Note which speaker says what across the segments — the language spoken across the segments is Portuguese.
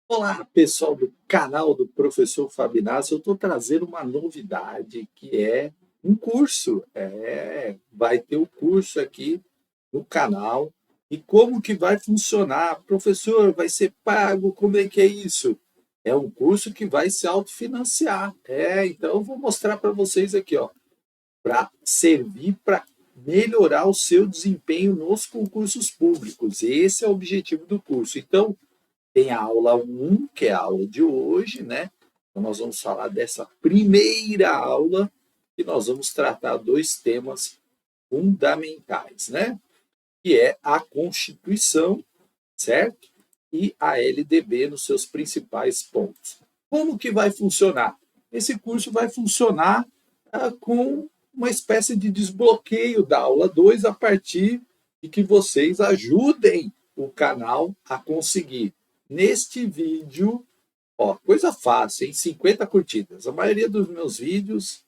Speaker 1: Olá, pessoal do canal do Professor Fabinácio. Eu estou trazendo uma novidade que é um curso. Vai ter o curso aqui no canal. E como que vai funcionar? Professor, vai ser pago? Como é que é isso? É um curso que vai se autofinanciar. Então eu vou mostrar para vocês aqui, ó, para servir para melhorar o seu desempenho nos concursos públicos. Esse é o objetivo do curso. Então, tem a aula 1, que é a aula de hoje, né? Então, nós vamos falar dessa primeira aula e nós vamos tratar dois temas fundamentais, né? Que é a Constituição, certo? E a LDB nos seus principais pontos. Como que vai funcionar? Esse curso vai funcionar com uma espécie de desbloqueio da aula 2 a partir de que vocês ajudem o canal a conseguir. Neste vídeo, ó, coisa fácil, em 50 curtidas. A maioria dos meus vídeos,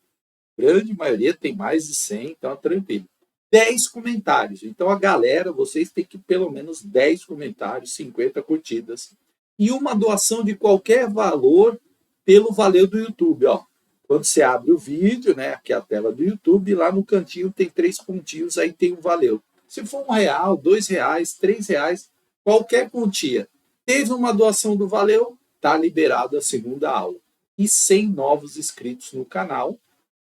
Speaker 1: grande maioria, tem mais de 100, então é tranquilo. 10 comentários. Então, a galera, vocês têm que pelo menos 10 comentários, 50 curtidas. E uma doação de qualquer valor pelo Valeu do YouTube. Ó. Quando você abre o vídeo, né, aqui é a tela do YouTube, lá no cantinho tem 3 pontinhos, aí tem o Valeu. Se for R$1, R$2, R$3, qualquer quantia. Teve uma doação do Valeu, está liberado a segunda aula. E 100 novos inscritos no canal,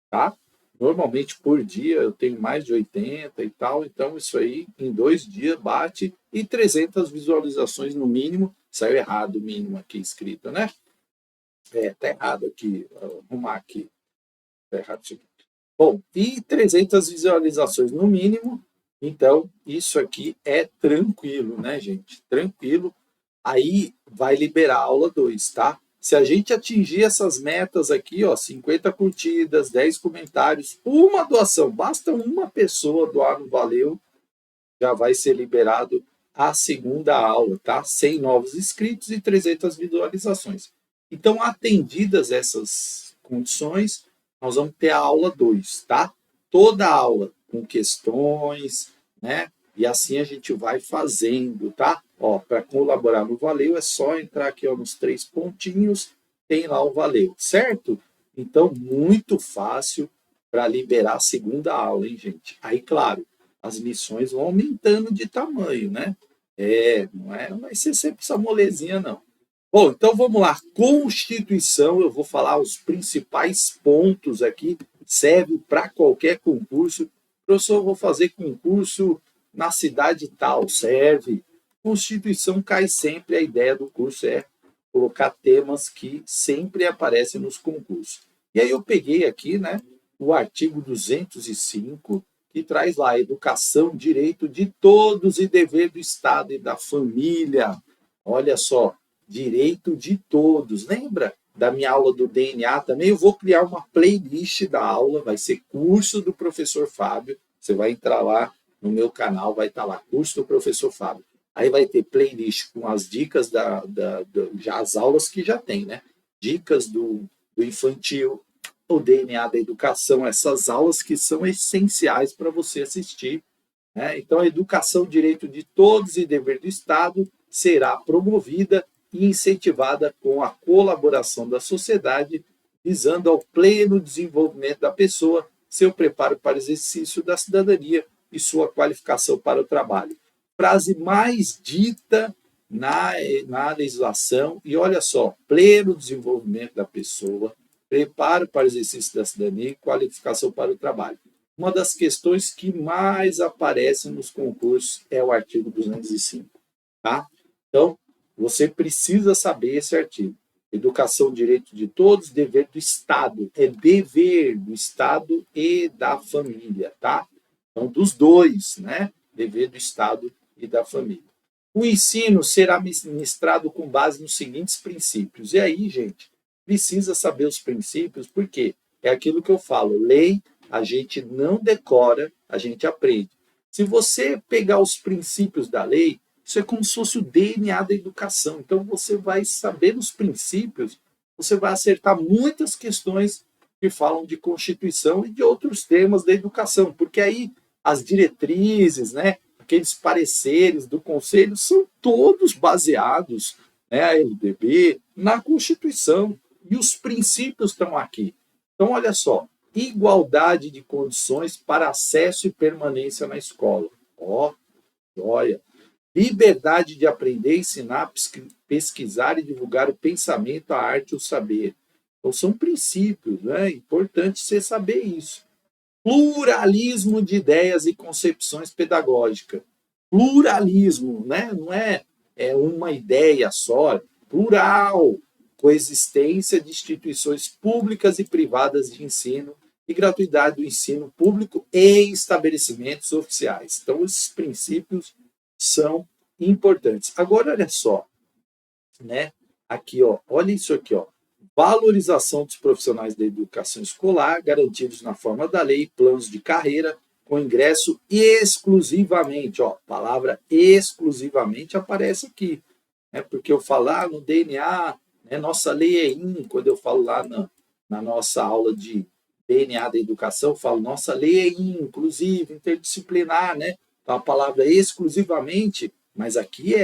Speaker 1: tá? Normalmente por dia eu tenho mais de 80 e tal, então isso aí em 2 dias bate e 300 visualizações no mínimo. Saiu errado o mínimo aqui escrito, né? Tá errado aqui, vou arrumar aqui. Tá errado isso aqui. Bom, e 300 visualizações no mínimo, então isso aqui é tranquilo, né, gente? Tranquilo. Aí vai liberar a aula 2, tá? Se a gente atingir essas metas aqui, ó, 50 curtidas, 10 comentários, uma doação, basta uma pessoa doar no Valeu, já vai ser liberado a segunda aula, tá? 100 novos inscritos e 300 visualizações. Então, atendidas essas condições, nós vamos ter a aula 2, tá? Toda a aula com questões, né? E assim a gente vai fazendo, tá? Ó, para colaborar no Valeu é só entrar aqui ó, nos 3 pontinhos, tem lá o Valeu, certo? Então, muito fácil para liberar a segunda aula, hein, gente? Aí, claro, as lições vão aumentando de tamanho, né? Não vai ser sempre essa molezinha, não. Bom, então vamos lá. Constituição, eu vou falar os principais pontos aqui, serve para qualquer concurso. Professor, eu vou fazer concurso na cidade tal, serve. Constituição cai sempre, a ideia do curso é colocar temas que sempre aparecem nos concursos. E aí eu peguei aqui, né, o artigo 205, que traz lá educação, direito de todos e dever do Estado e da família. Olha só, direito de todos. Lembra da minha aula do DNA também? Eu vou criar uma playlist da aula, vai ser curso do professor Fábio. Você vai entrar lá no meu canal, vai estar lá, curso do professor Fábio. Aí vai ter playlist com as dicas já as aulas que já tem, né? Dicas do infantil, o DNA da educação, essas aulas que são essenciais para você assistir, né? Então, a educação, direito de todos e dever do Estado será promovida e incentivada com a colaboração da sociedade, visando ao pleno desenvolvimento da pessoa, seu preparo para o exercício da cidadania e sua qualificação para o trabalho. Frase mais dita na legislação, e olha só, pleno desenvolvimento da pessoa, preparo para o exercício da cidadania e qualificação para o trabalho. Uma das questões que mais aparecem nos concursos é o artigo 205, tá? Então, você precisa saber esse artigo. Educação, direito de todos, dever do Estado. É dever do Estado e da família, tá? Então, dos dois, né? Dever do Estado e da família. O ensino será ministrado com base nos seguintes princípios. E aí, gente, precisa saber os princípios, porque é aquilo que eu falo, lei a gente não decora, a gente aprende. Se você pegar os princípios da lei, isso é como se fosse o DNA da educação. Então, você vai saber os princípios, você vai acertar muitas questões que falam de Constituição e de outros temas da educação, porque aí as diretrizes, né, aqueles pareceres do Conselho são todos baseados né, a LDB, na Constituição. E os princípios estão aqui. Então, olha só, igualdade de condições para acesso e permanência na escola. Ó, joia. Liberdade de aprender, ensinar, pesquisar e divulgar o pensamento, a arte e o saber. Então, são princípios, né? É importante você saber isso. Pluralismo de ideias e concepções pedagógicas. Pluralismo, né? Não é uma ideia só, plural. Coexistência de instituições públicas e privadas de ensino e gratuidade do ensino público em estabelecimentos oficiais. Então, esses princípios são importantes. Agora, olha só, né? Aqui, ó, olha isso aqui, ó. Valorização dos profissionais da educação escolar, garantidos na forma da lei, planos de carreira, com ingresso exclusivamente, ó, palavra exclusivamente aparece aqui, né? Porque eu falar no DNA, né, nossa lei é quando eu falo lá na nossa aula de DNA da educação, eu falo nossa lei é inclusive, interdisciplinar, né? Então a palavra exclusivamente, mas aqui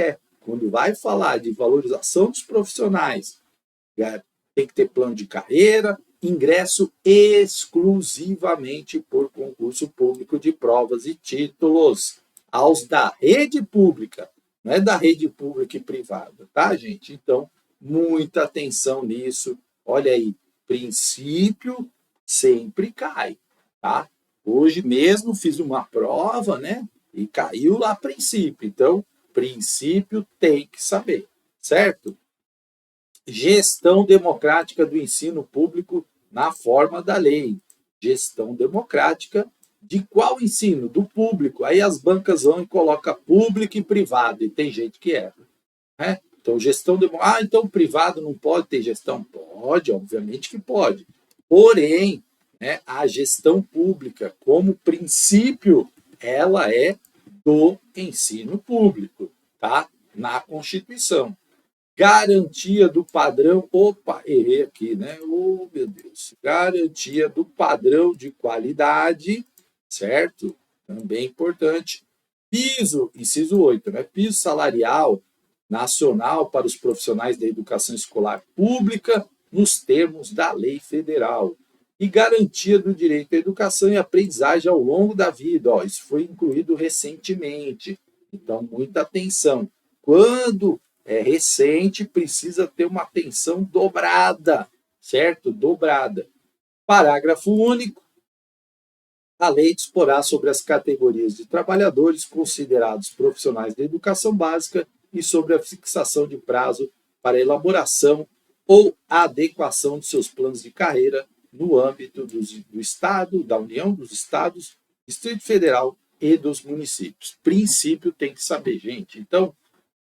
Speaker 1: quando vai falar de valorização dos profissionais, tem que ter plano de carreira, ingresso exclusivamente por concurso público de provas e títulos aos da rede pública, não é da rede pública e privada, tá, gente? Então, muita atenção nisso. Olha aí, princípio sempre cai, tá? Hoje mesmo fiz uma prova, né? E caiu lá princípio. Então, princípio tem que saber, certo? Gestão democrática do ensino público na forma da lei. Gestão democrática de qual ensino? Do público. Aí as bancas vão e colocam público e privado, e tem gente que erra. Né? Então, gestão democrática. Então o privado não pode ter gestão? Pode, obviamente que pode. Porém, né, a gestão pública, como princípio, ela é do ensino público, tá? Na Constituição. Garantia do padrão. Opa, errei aqui, né? Oh, meu Deus. Garantia do padrão de qualidade, certo? Também importante. Piso, inciso 8, né? Piso salarial nacional para os profissionais da educação escolar pública nos termos da lei federal. E garantia do direito à educação e aprendizagem ao longo da vida. Ó, isso foi incluído recentemente. Então, muita atenção. Quando é recente, precisa ter uma atenção dobrada, certo? Dobrada. Parágrafo único. A lei disporá sobre as categorias de trabalhadores considerados profissionais da educação básica e sobre a fixação de prazo para elaboração ou adequação de seus planos de carreira no âmbito do Estado, da União, dos Estados, Distrito Federal e dos municípios. Princípio tem que saber, gente. Então,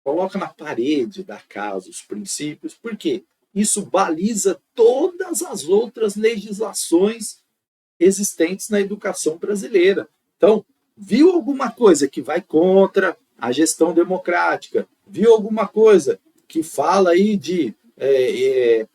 Speaker 1: coloca na parede da casa os princípios, porque isso baliza todas as outras legislações existentes na educação brasileira. Então, viu alguma coisa que vai contra a gestão democrática, viu alguma coisa que fala aí de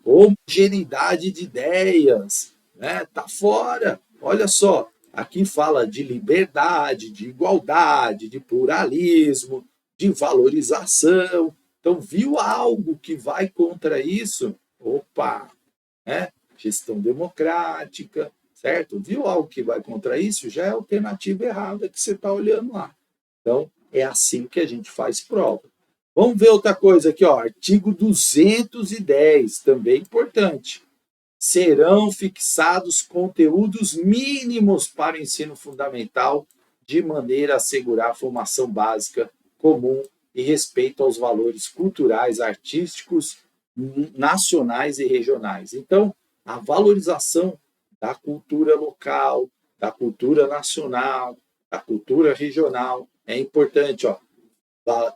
Speaker 1: homogeneidade de ideias, né? Tá fora. Olha só, aqui fala de liberdade, de igualdade, de pluralismo, de valorização. Então, viu algo que vai contra isso? Opa, né? Gestão democrática, certo? Viu algo que vai contra isso? Já é a alternativa errada que você está olhando lá. Então, é assim que a gente faz prova. Vamos ver outra coisa aqui, ó, artigo 210, também importante. Serão fixados conteúdos mínimos para o ensino fundamental, de maneira a assegurar a formação básica comum e respeito aos valores culturais, artísticos, nacionais e regionais. Então, a valorização da cultura local, da cultura nacional, da cultura regional é importante, ó.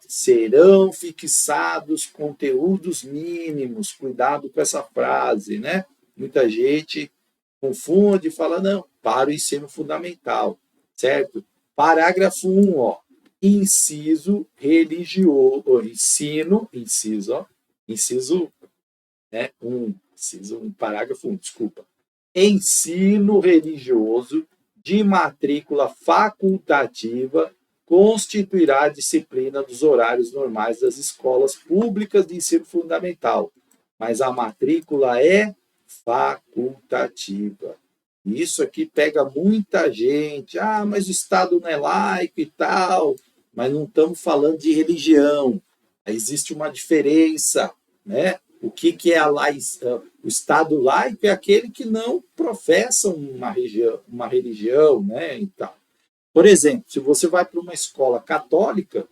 Speaker 1: Serão fixados conteúdos mínimos. Cuidado com essa frase, né? Muita gente confunde e fala, não, para o ensino fundamental, certo? Parágrafo 1, ó, inciso religioso, inciso, né, parágrafo 1, desculpa. Ensino religioso de matrícula facultativa constituirá a disciplina dos horários normais das escolas públicas de ensino fundamental, mas a matrícula é facultativa. Isso aqui pega muita gente. Ah, mas o Estado não é laico e tal. Mas não estamos falando de religião. Existe uma diferença, né? O que é o Estado laico é aquele que não professa uma religião, né? Então, por exemplo, se você vai para uma escola católica,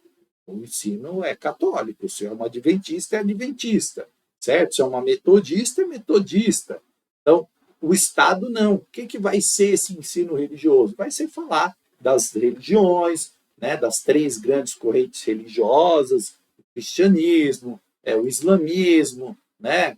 Speaker 1: o ensino é católico. Se é uma adventista, é adventista, certo? Se é uma metodista, é metodista. Então, o Estado não. O que vai ser esse ensino religioso? Vai ser falar das religiões, né, das 3 grandes correntes religiosas, o cristianismo, o islamismo, né,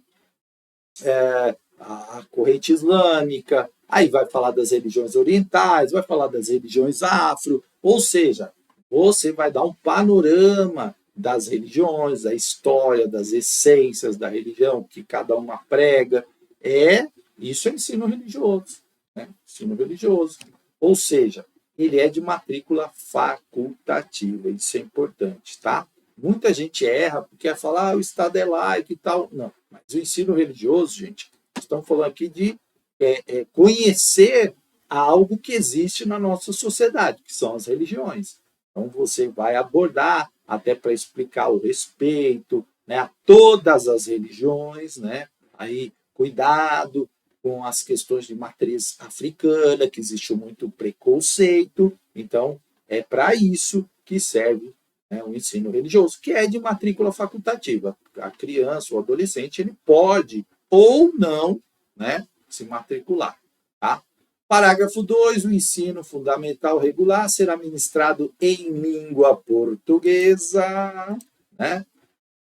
Speaker 1: a corrente islâmica, aí vai falar das religiões orientais, vai falar das religiões afro, ou seja, você vai dar um panorama das religiões, da história, das essências da religião que cada uma prega. Isso é ensino religioso, né? Ensino religioso. Ou seja, ele é de matrícula facultativa, isso é importante, tá? Muita gente erra porque fala, o Estado é laico e tal. Não, mas o ensino religioso, gente, estamos falando aqui de conhecer algo que existe na nossa sociedade, que são as religiões. Então, você vai abordar até para explicar o respeito, né, a todas as religiões, né? Aí, cuidado com as questões de matriz africana, que existe muito preconceito. Então, é para isso que serve, né, o ensino religioso, que é de matrícula facultativa. A criança, o adolescente, ele pode ou não, né, se matricular. Tá? Parágrafo 2, o ensino fundamental regular será ministrado em língua portuguesa, né?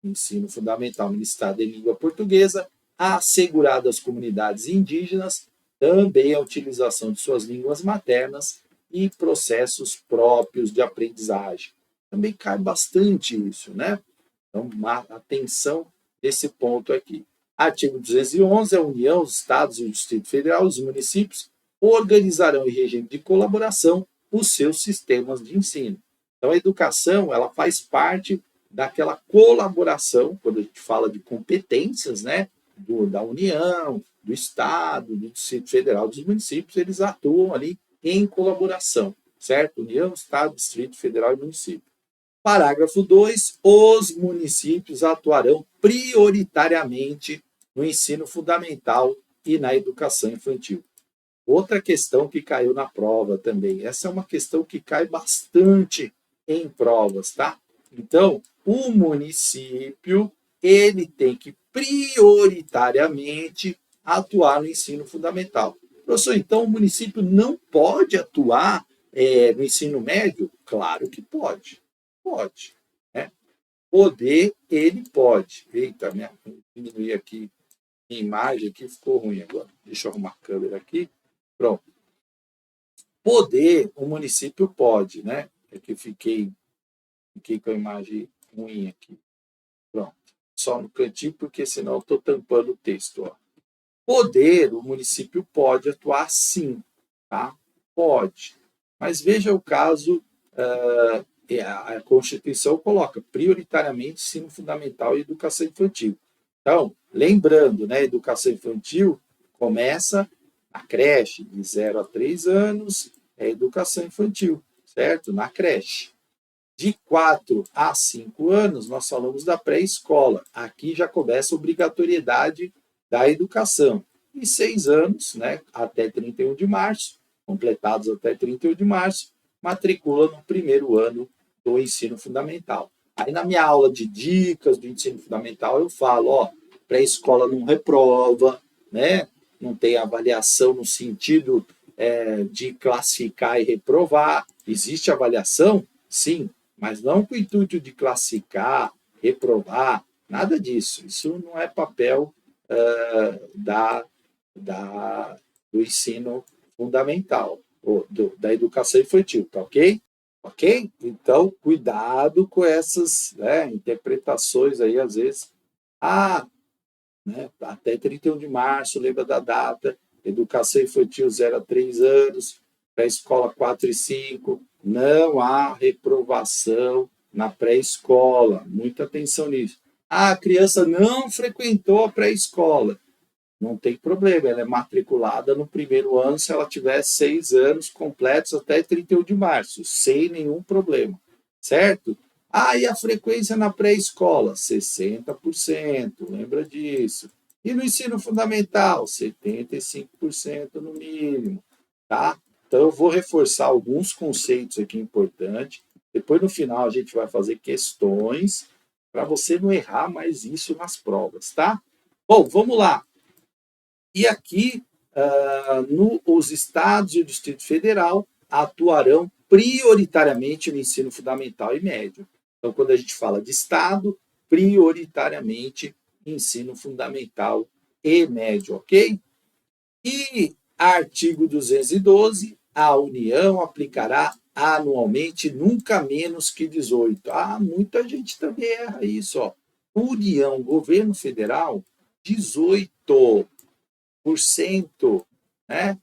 Speaker 1: Ensino fundamental ministrado em língua portuguesa, assegurado às comunidades indígenas também a utilização de suas línguas maternas e processos próprios de aprendizagem. Também cai bastante isso, né? Então, atenção nesse ponto aqui. Artigo 211, a União, os Estados e o Distrito Federal, os municípios, organizarão em regime de colaboração os seus sistemas de ensino. Então, a educação, ela faz parte daquela colaboração, quando a gente fala de competências, né, da União, do Estado, do Distrito Federal, dos municípios, eles atuam ali em colaboração, certo? União, Estado, Distrito Federal e município. Parágrafo 2, os municípios atuarão prioritariamente no ensino fundamental e na educação infantil. Outra questão que caiu na prova também. Essa é uma questão que cai bastante em provas, tá? Então, o município, ele tem que prioritariamente atuar no ensino fundamental. Professor, então o município não pode atuar no ensino médio? Claro que pode. Pode. Né? Poder, ele pode. Eita, diminuir aqui a imagem, aqui ficou ruim agora. Deixa eu arrumar a câmera aqui. Pronto. Poder, o município pode, né? É que fiquei com a imagem ruim aqui. Pronto. Só no cantinho, porque senão eu estou tampando o texto. Ó. Poder, o município pode atuar sim, tá? Pode. Mas veja o caso, a Constituição coloca prioritariamente ensino fundamental e educação infantil. Então, lembrando, né, educação infantil começa na creche, de 0 a 3 anos, é educação infantil, certo? Na creche. De 4 a 5 anos, nós falamos da pré-escola. Aqui já começa a obrigatoriedade da educação. E 6 anos, né, até 31 de março, completados até 31 de março, matricula no primeiro ano do ensino fundamental. Aí na minha aula de dicas do ensino fundamental eu falo, ó, pré-escola não reprova, né? Não tem avaliação no sentido de classificar e reprovar. Existe avaliação? Sim, mas não com o intuito de classificar, reprovar, nada disso. Isso não é papel do ensino fundamental, ou da educação infantil, tá ok? Ok? Então, cuidado com essas, né, interpretações aí, às vezes. Né, até 31 de março, lembra da data, educação infantil 0 a 3 anos, pré-escola 4 e 5, não há reprovação na pré-escola. Muita atenção nisso. Ah, a criança não frequentou a pré-escola. Não tem problema, ela é matriculada no primeiro ano se ela tiver 6 anos completos até 31 de março, sem nenhum problema, certo? Ah, e a frequência na pré-escola? 60%, lembra disso. E no ensino fundamental? 75% no mínimo, tá? Então, eu vou reforçar alguns conceitos aqui importantes. Depois, no final, a gente vai fazer questões para você não errar mais isso nas provas, tá? Bom, vamos lá. E aqui, os estados e o Distrito Federal atuarão prioritariamente no ensino fundamental e médio. Então, quando a gente fala de estado, prioritariamente ensino fundamental e médio, ok? E artigo 212, a União aplicará anualmente nunca menos que 18. Ah, muita gente também erra isso, ó. União, governo federal, 18%, né?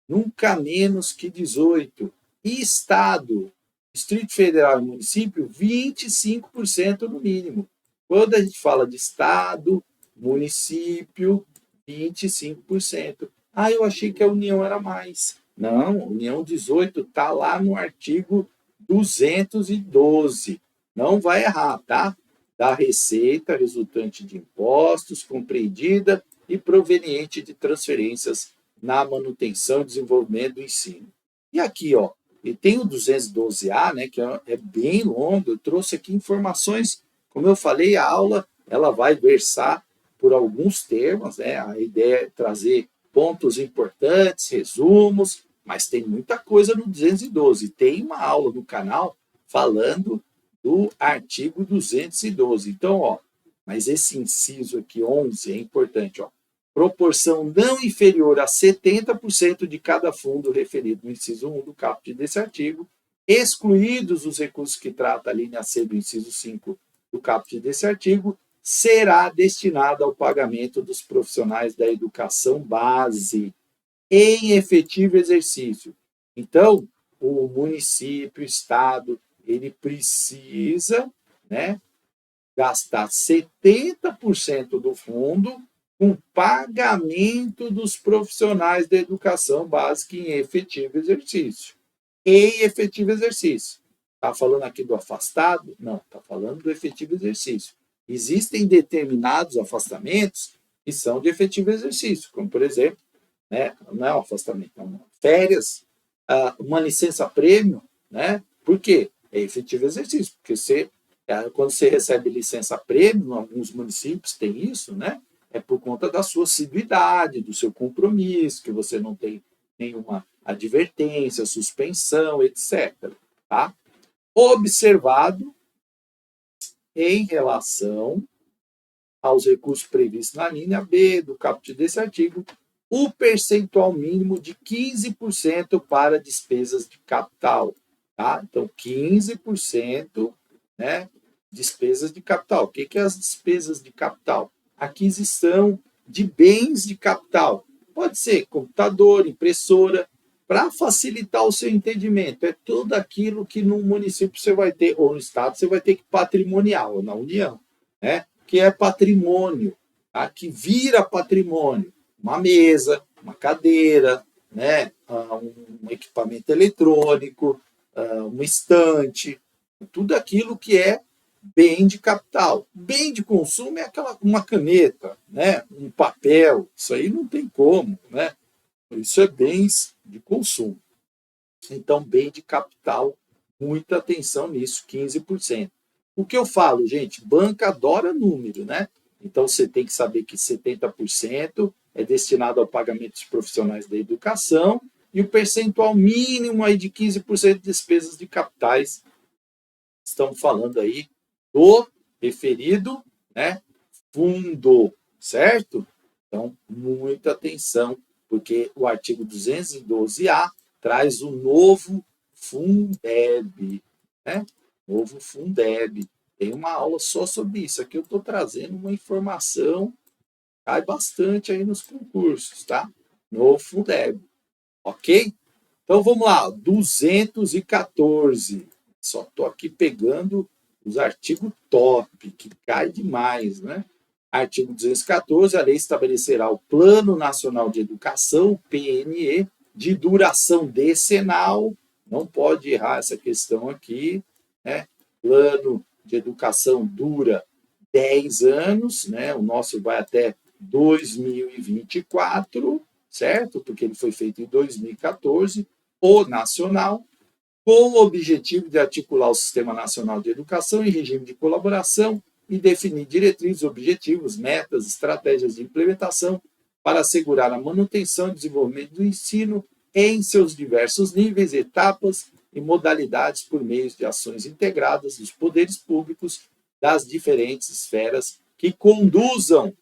Speaker 1: Nunca menos que 18%. E Estado, Distrito Federal e município, 25% no mínimo. Quando a gente fala de Estado, município, 25%. Ah, eu achei que a União era mais. Não, União 18 está lá no artigo 212. Não vai errar, tá? Da receita resultante de impostos, compreendida e proveniente de transferências na manutenção e desenvolvimento do ensino. E aqui, ó, e tem o 212A, né, que é bem longo. Eu trouxe aqui informações, como eu falei, a aula ela vai versar por alguns termos, né? A ideia é trazer pontos importantes, resumos, mas tem muita coisa no 212. Tem uma aula no canal falando do artigo 212. Então, ó, mas esse inciso aqui, 11, é importante, ó. Proporção não inferior a 70% de cada fundo referido no inciso 1 do caput desse artigo, excluídos os recursos que trata a linha C do inciso 5 do caput desse artigo, será destinada ao pagamento dos profissionais da educação base em efetivo exercício. Então, o município, o estado, ele precisa, né, gastar 70% do fundo com pagamento dos profissionais da educação básica em efetivo exercício. Em efetivo exercício. Está falando aqui do afastado? Não, está falando do efetivo exercício. Existem determinados afastamentos que são de efetivo exercício, como, por exemplo, né, não é um afastamento, é uma férias, uma licença-prêmio, né? Por quê? É efetivo exercício, porque quando você recebe licença-prêmio, em alguns municípios tem isso, né? É por conta da sua assiduidade, do seu compromisso, que você não tem nenhuma advertência, suspensão, etc. Tá? Observado em relação aos recursos previstos na linha B do caput desse artigo, o percentual mínimo de 15% para despesas de capital. Tá? Então, 15%, né, despesas de capital. O que é as despesas de capital? Aquisição de bens de capital. Pode ser computador, impressora, para facilitar o seu entendimento. É tudo aquilo que no município você vai ter, ou no estado você vai ter que patrimonial, ou na União, né? Que é patrimônio, tá? Que vira patrimônio. Uma mesa, uma cadeira, né? Um equipamento eletrônico, uma estante, tudo aquilo que é bem de capital. Bem de consumo é uma caneta, né? Um papel, isso aí não tem como, né? Isso é bens de consumo. Então, bem de capital, muita atenção nisso, 15%. O que eu falo, gente, banca adora número, né? Então, você tem que saber que 70% é destinado ao pagamento dos profissionais da educação e o percentual mínimo aí de 15% de despesas de capitais. Estamos falando aí do referido, né, fundo, certo? Então, muita atenção, porque o artigo 212A traz o novo Fundeb, né? Novo Fundeb. Tem uma aula só sobre isso. Aqui eu estou trazendo uma informação, cai bastante aí nos concursos, tá? Novo Fundeb, ok? Então vamos lá, 214. Só estou aqui pegando os artigos top, que cai demais, né? Artigo 214, a lei estabelecerá o Plano Nacional de Educação, PNE, de duração decenal, não pode errar essa questão aqui, né? Plano de educação dura 10 anos, né? O nosso vai até 2024, certo? Porque ele foi feito em 2014, o nacional, com o objetivo de articular o Sistema Nacional de Educação em regime de colaboração e definir diretrizes, objetivos, metas, estratégias de implementação para assegurar a manutenção e desenvolvimento do ensino em seus diversos níveis, etapas e modalidades por meio de ações integradas dos poderes públicos das diferentes esferas que conduzam.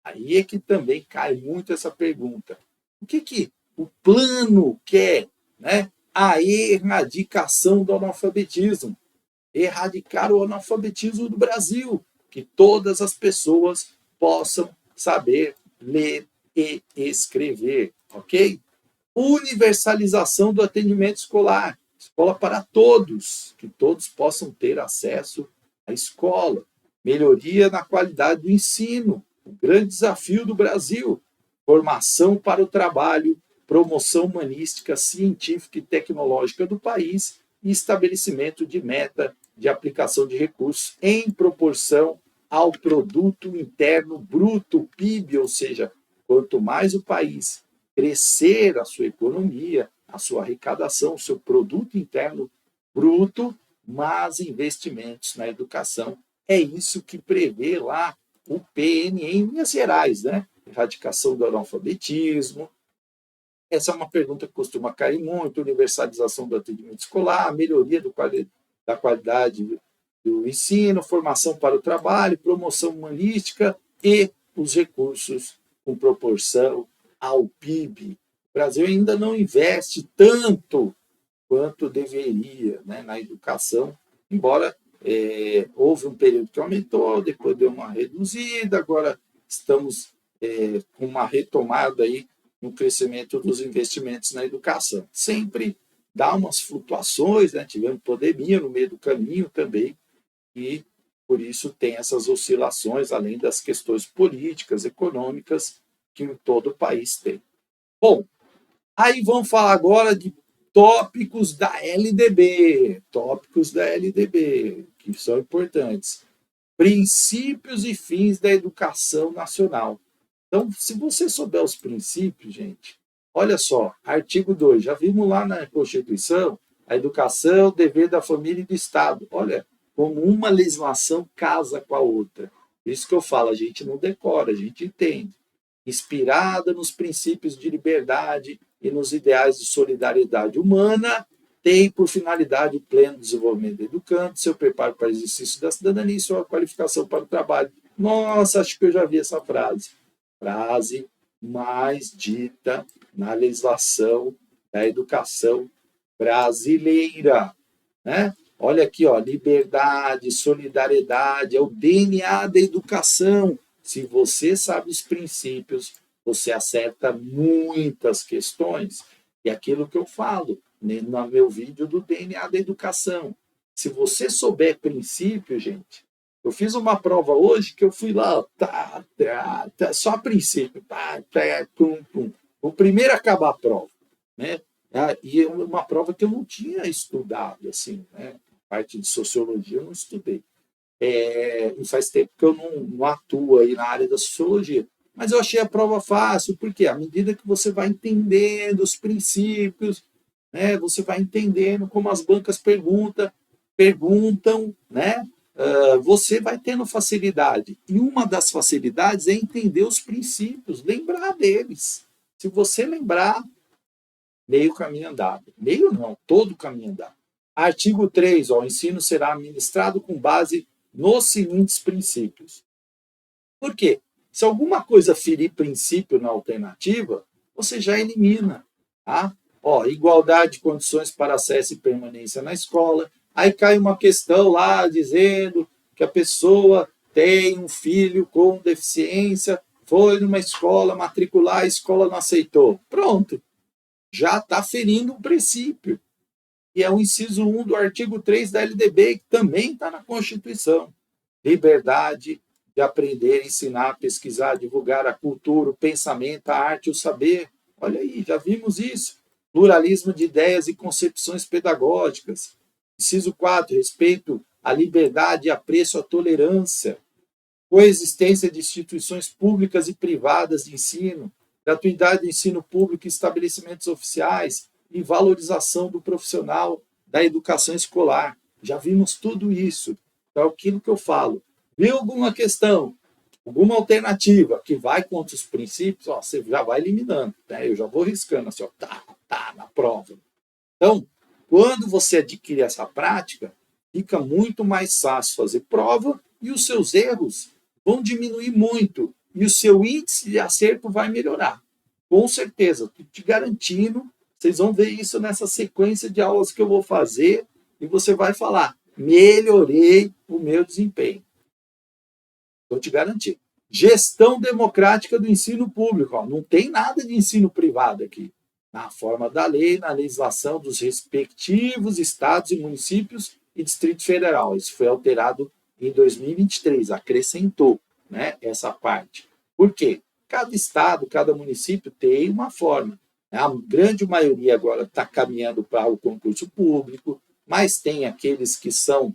Speaker 1: Aí é que também cai muito essa pergunta. O que o plano quer, né? A erradicação do analfabetismo. Erradicar o analfabetismo do Brasil. Que todas as pessoas possam saber ler e escrever, ok? Universalização do atendimento escolar. Escola para todos, que todos possam ter acesso à escola. Melhoria na qualidade do ensino. O grande desafio do Brasil. Formação para o trabalho, promoção humanística, científica e tecnológica do país e estabelecimento de meta de aplicação de recursos em proporção ao produto interno bruto, PIB, ou seja, quanto mais o país crescer a sua economia, a sua arrecadação, o seu produto interno bruto, mais investimentos na educação. É isso que prevê lá o PNE em linhas gerais, né? Erradicação do analfabetismo. Essa é uma pergunta que costuma cair muito, universalização do atendimento escolar, melhoria da qualidade do ensino, formação para o trabalho, promoção humanística e os recursos com proporção ao PIB. O Brasil ainda não investe tanto quanto deveria, né, na educação, embora houve um período que aumentou, depois deu uma reduzida, agora estamos com uma retomada aí no crescimento dos investimentos na educação. Sempre dá umas flutuações, né? Tivemos pandemia no meio do caminho também, e por isso tem essas oscilações, além das questões políticas, econômicas, que todo o país tem. Bom, aí vamos falar agora de tópicos da LDB, que são importantes. Princípios e fins da educação nacional. Então, se você souber os princípios, gente, olha só, artigo 2, já vimos lá na Constituição, a educação, dever da família e do Estado. Olha, como uma legislação casa com a outra. Isso que eu falo, a gente não decora, a gente entende. Inspirada nos princípios de liberdade e nos ideais de solidariedade humana, tem por finalidade o pleno desenvolvimento do educando, seu preparo para o exercício da cidadania e sua qualificação para o trabalho. Nossa, acho que eu já vi essa frase. Frase mais dita na legislação da educação brasileira, né? Olha aqui, ó, liberdade, solidariedade, é o DNA da educação. Se você sabe os princípios, você acerta muitas questões. E aquilo que eu falo no meu vídeo do DNA da educação. Se você souber princípio, gente, eu fiz uma prova hoje que eu fui lá, só princípio, pum, pum. O primeiro a acabar a prova, né? E é uma prova que eu não tinha estudado, assim, né? Parte de sociologia eu não estudei. E faz tempo que eu não atuo aí na área da sociologia. Mas eu achei a prova fácil, porque à medida que você vai entendendo os princípios, né, você vai entendendo como as bancas perguntam, né, você vai tendo facilidade. E uma das facilidades é entender os princípios, lembrar deles. Se você lembrar, meio caminho andado. Meio não, todo caminho andado. Artigo 3, ó, o ensino será administrado com base nos seguintes princípios. Por quê? Se alguma coisa ferir princípio na alternativa, você já elimina. Tá? Ó, igualdade de condições para acesso e permanência na escola. Aí cai uma questão lá dizendo que a pessoa tem um filho com deficiência, foi numa escola matricular, a escola não aceitou. Pronto. já está ferindo um princípio, que é o inciso 1 do artigo 3 da LDB, que também está na Constituição. Liberdade de aprender, ensinar, pesquisar, divulgar a cultura, o pensamento, a arte, o saber. Olha aí, já vimos isso. Pluralismo de ideias e concepções pedagógicas. Inciso 4, respeito à liberdade e apreço à tolerância. Coexistência de instituições públicas e privadas de ensino, gratuidade do ensino público e estabelecimentos oficiais e valorização do profissional da educação escolar. Já vimos tudo isso. Então, aquilo que eu falo. Viu alguma questão, alguma alternativa que vai contra os princípios, ó, você já vai eliminando. Né? Eu já vou riscando assim, ó, tá na prova. Então, quando você adquire essa prática, fica muito mais fácil fazer prova e os seus erros vão diminuir muito e o seu índice de acerto vai melhorar. Com certeza, estou te garantindo, vocês vão ver isso nessa sequência de aulas que eu vou fazer e você vai falar, melhorei o meu desempenho. Estou te garantindo. Gestão democrática do ensino público. Ó, não tem nada de ensino privado aqui. Na forma da lei, na legislação dos respectivos estados e municípios e Distrito Federal. Isso foi alterado em 2023, acrescentou, né, essa parte. Por quê? Cada estado, cada município tem uma forma. A grande maioria agora está caminhando para o concurso público, mas tem aqueles que são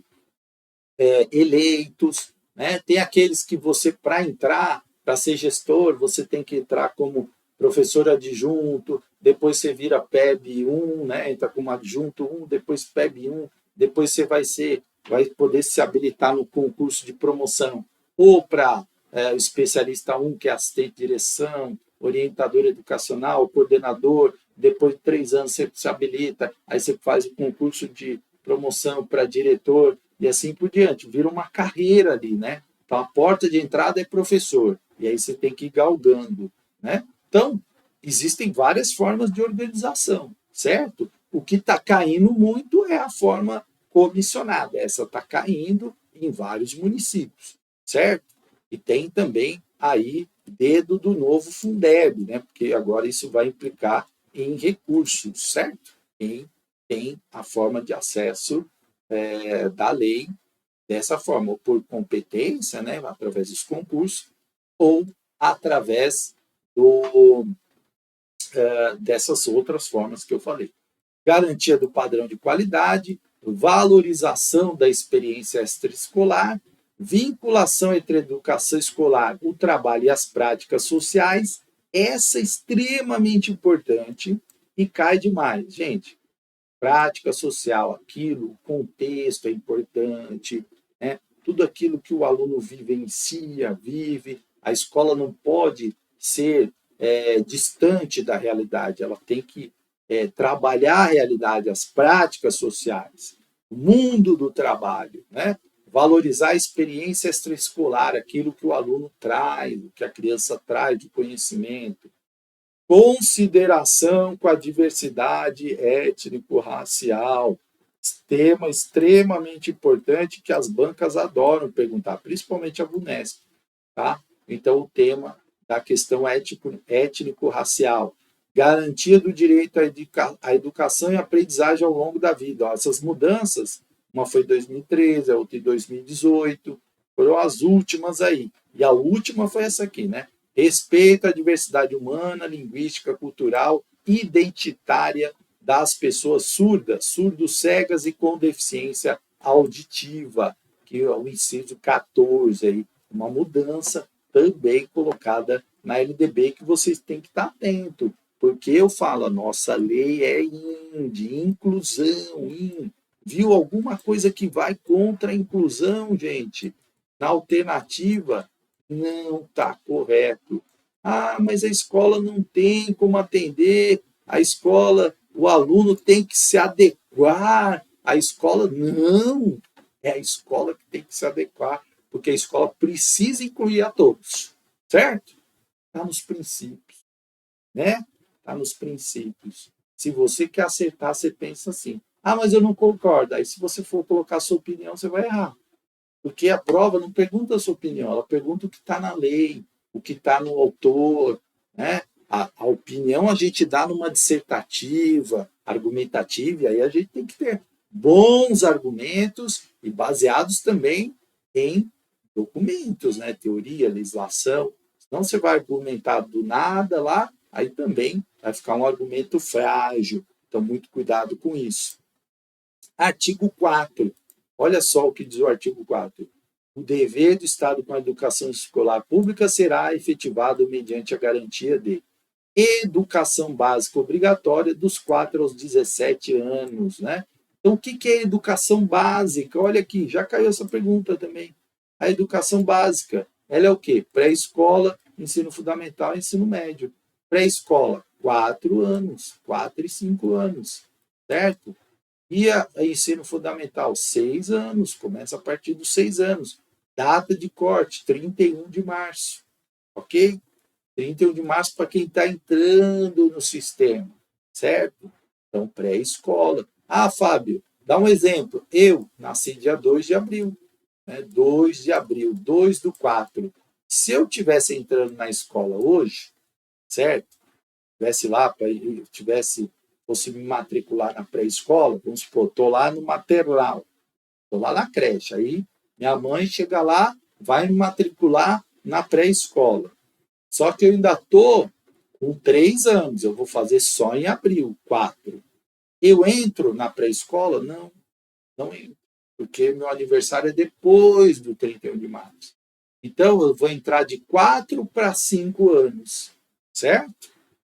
Speaker 1: eleitos, né? Tem aqueles que você, para entrar, para ser gestor, você tem que entrar como professor adjunto, depois você vira PEB 1, né? Entra como adjunto 1, depois PEB 1, depois você vai poder se habilitar no concurso de promoção, ou para especialista 1, que é assistente de direção, orientador educacional, coordenador, depois de 3 anos você se habilita, aí você faz o concurso de promoção para diretor, e assim por diante. Vira uma carreira ali, né? Então, a porta de entrada é professor, e aí você tem que ir galgando, né? Então, existem várias formas de organização, certo? O que está caindo muito é a forma comissionada. Essa está caindo em vários municípios, certo? E tem também aí dedo do novo Fundeb, né? Porque agora isso vai implicar em recursos, certo? Em a forma de acesso da lei dessa forma, ou por competência, né, através dos concursos, ou através dessas outras formas que eu falei. Garantia do padrão de qualidade, valorização da experiência extraescolar, vinculação entre a educação escolar, o trabalho e as práticas sociais, essa é extremamente importante e cai demais. Gente, prática social, aquilo, o contexto é importante, né? Tudo aquilo que o aluno vivencia, vive, a escola não pode ser distante da realidade, ela tem que trabalhar a realidade, as práticas sociais, o mundo do trabalho, né? Valorizar a experiência extraescolar, aquilo que o aluno traz, o que a criança traz de conhecimento, consideração com a diversidade étnico-racial, tema extremamente importante que as bancas adoram perguntar, principalmente a Vunesp, tá? Então, o tema da questão étnico-racial, garantia do direito à educação e aprendizagem ao longo da vida. Ó, essas mudanças, uma foi em 2013, a outra em 2018, foram as últimas aí. E a última foi essa aqui, né? Respeito à diversidade humana, linguística, cultural, identitária das pessoas surdas, surdo-cegas e com deficiência auditiva, que é o inciso 14 aí, uma mudança também colocada na LDB que vocês têm que estar atento, porque eu falo, a nossa lei é de inclusão, viu alguma coisa que vai contra a inclusão, gente? Na alternativa, não está correto. Ah, mas a escola não tem como atender, a escola, o aluno tem que se adequar, a escola não, é a escola que tem que se adequar, porque a escola precisa incluir a todos, certo? Está nos princípios, né? Está nos princípios. Se você quer acertar, você pensa assim, ah, mas eu não concordo. Aí se você for colocar a sua opinião, você vai errar. Porque a prova não pergunta a sua opinião, ela pergunta o que está na lei, o que está no autor, né? A opinião a gente dá numa dissertativa, argumentativa, e aí a gente tem que ter bons argumentos e baseados também em documentos, né? Teoria, legislação. Senão você vai argumentar do nada lá, aí também vai ficar um argumento frágil. Então, muito cuidado com isso. Artigo 4. Olha só o que diz o artigo 4. O dever do Estado com a educação escolar pública será efetivado mediante a garantia de educação básica obrigatória dos 4 aos 17 anos, né? Então, o que é educação básica? Olha aqui, já caiu essa pergunta também. A educação básica, ela é o quê? Pré-escola, ensino fundamental, ensino médio. Pré-escola, 4 anos, 4 e 5 anos, certo? E a ensino fundamental, 6 anos, começa a partir dos 6 anos. Data de corte, 31 de março, ok? 31 de março para quem está entrando no sistema, certo? Então, pré-escola. Ah, Fábio, dá um exemplo. Eu nasci dia 2 de abril, né? 2 de abril, 2 do 4. Se eu tivesse entrando na escola hoje, certo? Tivesse lá, fosse me matricular na pré-escola, vamos supor, estou lá no maternal, estou lá na creche. Aí minha mãe chega lá, vai me matricular na pré-escola. Só que eu ainda estou com 3 anos, eu vou fazer só em abril, 4. Eu entro na pré-escola? Não, não entro, porque meu aniversário é depois do 31 de março. Então, eu vou entrar de 4 para 5 anos, certo?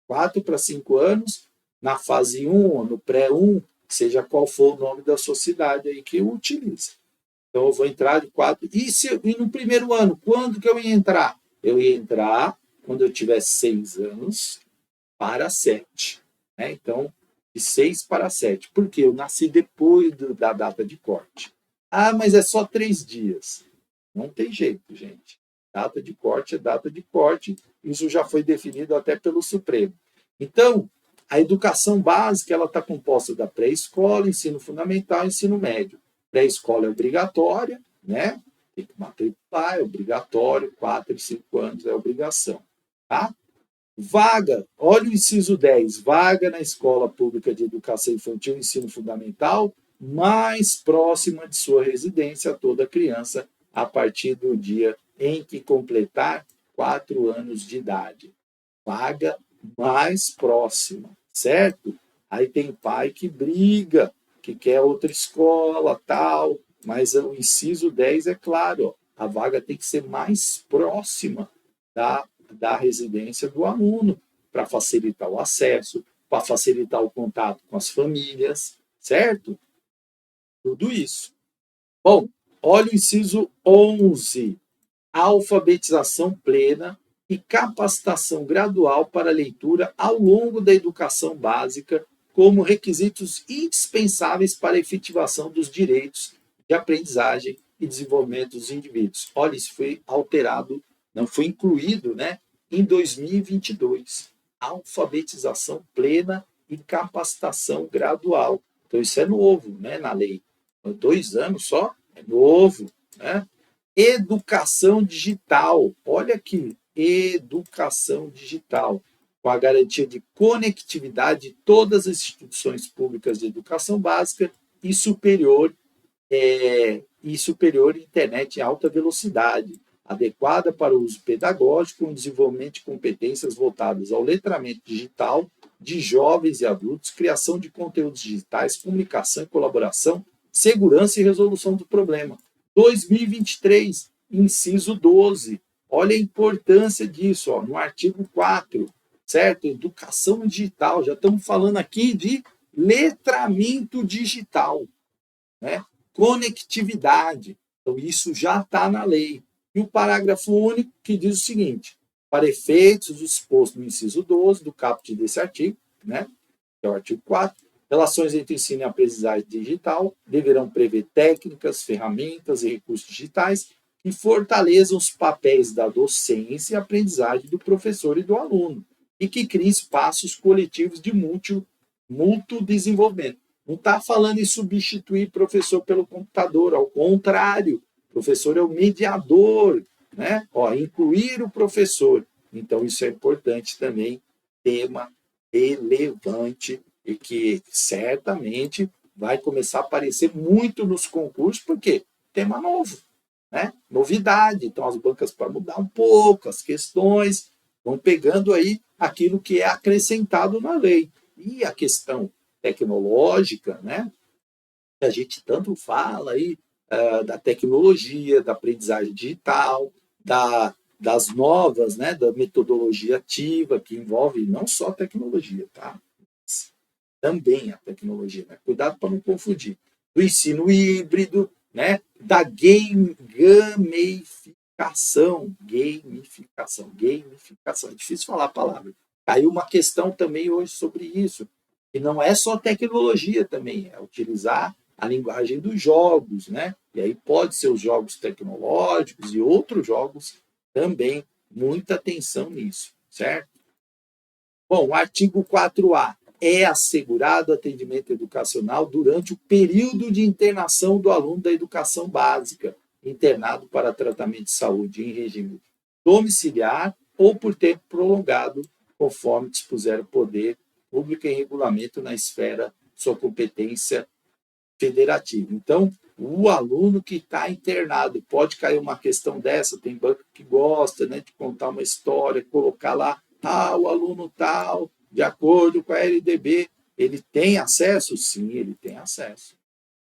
Speaker 1: 4 para 5 anos, na fase 1 ou no pré-1, seja qual for o nome da sociedade aí que eu utilize. Então, eu vou entrar de 4. E no primeiro ano, quando que eu ia entrar? Eu ia entrar quando eu tivesse 6 anos para 7. Né? Então, de 6 para 7. Porque eu nasci depois da data de corte. Ah, mas é só 3 dias. Não tem jeito, gente. Data de corte é data de corte. Isso já foi definido até pelo Supremo. Então, a educação básica ela está composta da pré-escola, ensino fundamental e ensino médio. Pré-escola é obrigatória, né? Tem que matricular, é obrigatório, 4 e 5 anos é obrigação. Tá? Vaga, olha o inciso 10, vaga na escola pública de educação infantil e ensino fundamental, mais próxima de sua residência a toda criança a partir do dia em que completar 4 anos de idade. Vaga mais próxima, certo? Aí tem pai que briga, que quer outra escola, tal, mas o inciso 10 é claro, ó, a vaga tem que ser mais próxima da residência do aluno, para facilitar o acesso, para facilitar o contato com as famílias, certo? Tudo isso. Bom, olha o inciso 11, alfabetização plena e capacitação gradual para a leitura ao longo da educação básica como requisitos indispensáveis para a efetivação dos direitos de aprendizagem e desenvolvimento dos indivíduos. Olha, isso foi alterado, não foi incluído, né, em 2022. Alfabetização plena e capacitação gradual. Então, isso é novo, né, na lei. 2 anos só, é novo, né? Educação digital. Olha aqui, educação digital, com a garantia de conectividade de todas as instituições públicas de educação básica e superior internet em alta velocidade, adequada para o uso pedagógico, com desenvolvimento de competências voltadas ao letramento digital de jovens e adultos, criação de conteúdos digitais, comunicação e colaboração, segurança e resolução do problema. 2023, inciso 12. Olha a importância disso, ó, no artigo 4, certo? Educação digital, já estamos falando aqui de letramento digital, né? Conectividade. Então, isso já está na lei. E o parágrafo único que diz o seguinte: para efeitos do exposto no inciso 12 do caput desse artigo, né, que é o artigo 4, relações entre ensino e aprendizagem digital deverão prever técnicas, ferramentas e recursos digitais que fortaleçam os papéis da docência e aprendizagem do professor e do aluno e que criem espaços coletivos de mútuo desenvolvimento. Não está falando em substituir professor pelo computador, ao contrário, o professor é o mediador, né? Ó, incluir o professor. Então, isso é importante também tema relevante e que certamente vai começar a aparecer muito nos concursos, porque tema novo, né? Novidade. Então, as bancas, para mudar um pouco as questões, vão pegando aí aquilo que é acrescentado na lei. E a questão tecnológica, né? Que a gente tanto fala aí, da tecnologia, da aprendizagem digital, das novas, né, da metodologia ativa, que envolve não só a tecnologia, tá? Também a tecnologia, né? Cuidado para não confundir. Do ensino híbrido, né? Da gamificação, é difícil falar a palavra. Caiu uma questão também hoje sobre isso, que não é só tecnologia também, é utilizar a linguagem dos jogos, né? E aí pode ser os jogos tecnológicos e outros jogos também. Muita atenção nisso, certo? Bom, o artigo 4A. É assegurado atendimento educacional durante o período de internação do aluno da educação básica, internado para tratamento de saúde em regime domiciliar ou por tempo prolongado, conforme dispuser o poder público em regulamento na esfera de sua competência federativa. Então, o aluno que está internado, pode cair uma questão dessa, tem banco que gosta, né, de contar uma história, colocar lá, o aluno tal, de acordo com a LDB, ele tem acesso? Sim, ele tem acesso.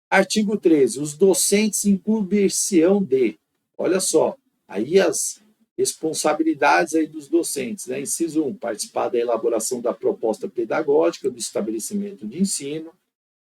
Speaker 1: Artigo 13. Os docentes incumbir-se-ão de, olha só, aí as responsabilidades aí dos docentes, né? Inciso 1, participar da elaboração da proposta pedagógica do estabelecimento de ensino,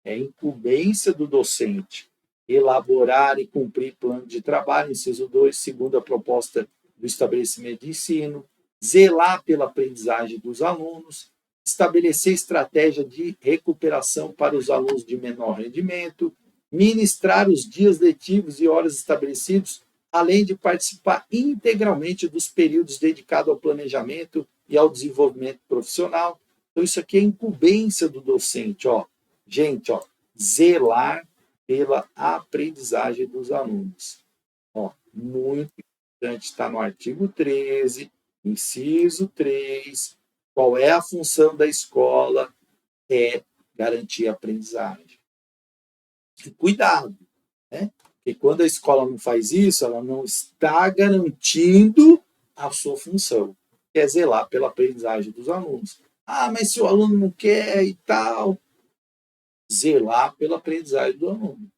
Speaker 1: é incumbência do docente elaborar e cumprir plano de trabalho, inciso 2, segundo a proposta do estabelecimento de ensino, zelar pela aprendizagem dos alunos, estabelecer estratégia de recuperação para os alunos de menor rendimento, ministrar os dias letivos e horas estabelecidos, além de participar integralmente dos períodos dedicados ao planejamento e ao desenvolvimento profissional. Então, isso aqui é incumbência do docente, ó. Gente, ó, zelar pela aprendizagem dos alunos. Ó, muito importante, está no artigo 13, inciso 3. Qual é a função da escola? É garantir a aprendizagem. E cuidado, né? Porque quando a escola não faz isso, ela não está garantindo a sua função, que é zelar pela aprendizagem dos alunos. Mas se o aluno não quer e tal, zelar pela aprendizagem do aluno,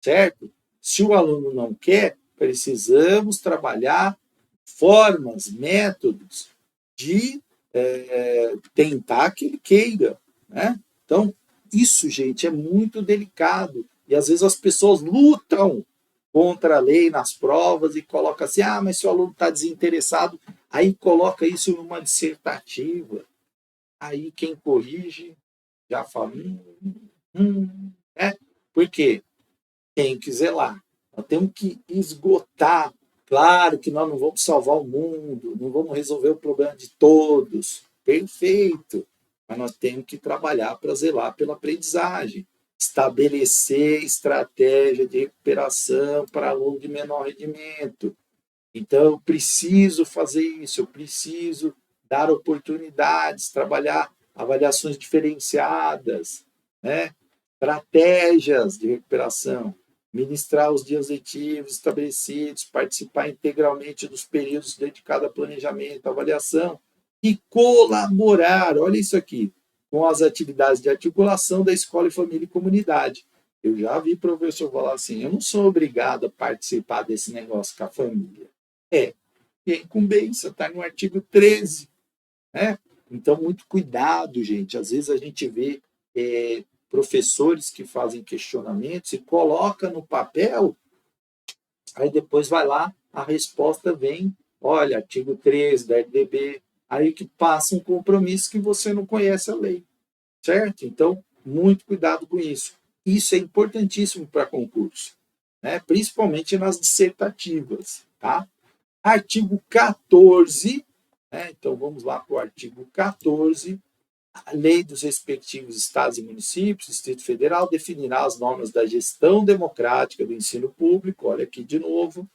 Speaker 1: certo? Se o aluno não quer, precisamos trabalhar formas, métodos de tentar que ele queira, né? Então, isso, gente, é muito delicado. E às vezes as pessoas lutam contra a lei nas provas e colocam assim, mas se o aluno está desinteressado, aí coloca isso numa dissertativa. Aí quem corrige já fala, né? Por quê? Tem que zelar. Nós temos que esgotar. Claro que nós não vamos salvar o mundo, não vamos resolver o problema de todos. Perfeito. Mas nós temos que trabalhar para zelar pela aprendizagem. Estabelecer estratégia de recuperação para aluno de menor rendimento. Então, eu preciso fazer isso, eu preciso dar oportunidades, trabalhar avaliações diferenciadas, né? Estratégias de recuperação, ministrar os dias letivos estabelecidos, participar integralmente dos períodos dedicados a planejamento, avaliação e colaborar, olha isso aqui, com as atividades de articulação da escola e família e comunidade. Eu já vi professor falar assim, eu não sou obrigado a participar desse negócio com a família. E a incumbência está no artigo 13, né? Então, muito cuidado, gente. Às vezes a gente vê professores que fazem questionamentos e coloca no papel, aí depois vai lá, a resposta vem, olha, artigo 13 da LDB, aí que passa um compromisso que você não conhece a lei, certo? Então, muito cuidado com isso. Isso é importantíssimo para concurso, né? Principalmente nas dissertativas, tá? Artigo 14, né? Então vamos lá para o artigo 14. A lei dos respectivos estados e municípios, Distrito Federal, definirá as normas da gestão democrática do ensino público, olha aqui de novo,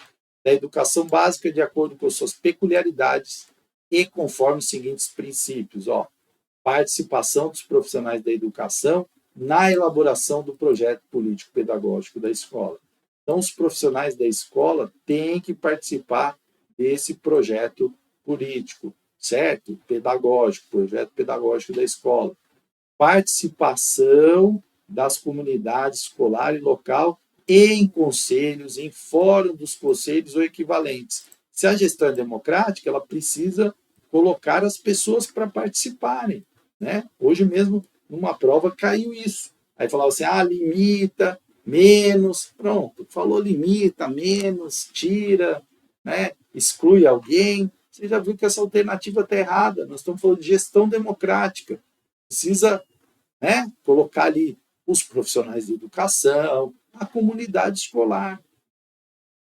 Speaker 1: da educação básica de acordo com suas peculiaridades e conforme os seguintes princípios. Ó, participação dos profissionais da educação na elaboração do projeto político-pedagógico da escola. Então, os profissionais da escola têm que participar desse projeto político, certo? Pedagógico, projeto pedagógico da escola. Participação das comunidades escolar e local em conselhos, em fórum dos conselhos ou equivalentes. Se a gestão é democrática, ela precisa colocar as pessoas para participarem, né? Hoje mesmo, numa prova, caiu isso. Aí falava assim, limita, menos, pronto, falou limita, menos, tira, né? Exclui alguém. Você já viu que essa alternativa está errada. Nós estamos falando de gestão democrática. Precisa, né, colocar ali os profissionais de educação, a comunidade escolar.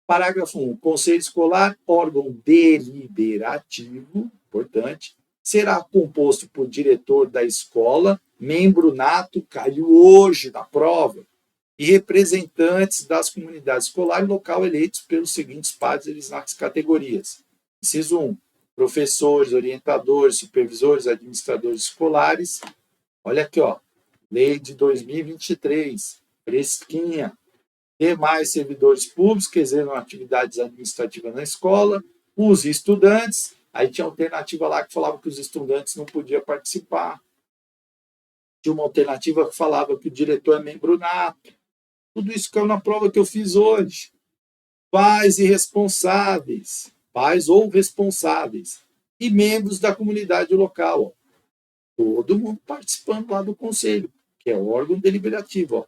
Speaker 1: Parágrafo 1. Conselho escolar, órgão deliberativo, importante, será composto por diretor da escola, membro nato, caiu hoje na prova, e representantes das comunidades escolar e local eleitos pelos seguintes pares nas categorias. Inciso 1. Professores, orientadores, supervisores, administradores escolares. Olha aqui, ó, lei de 2023, fresquinha. Demais servidores públicos que exerçam atividades administrativas na escola, os estudantes. Aí tinha alternativa lá que falava que os estudantes não podiam participar. Tinha uma alternativa que falava que o diretor é membro nato. Tudo isso caiu na prova que eu fiz hoje. Pais e responsáveis, pais ou responsáveis, e membros da comunidade local. Ó. Todo mundo participando lá do conselho, que é o órgão deliberativo. Ó.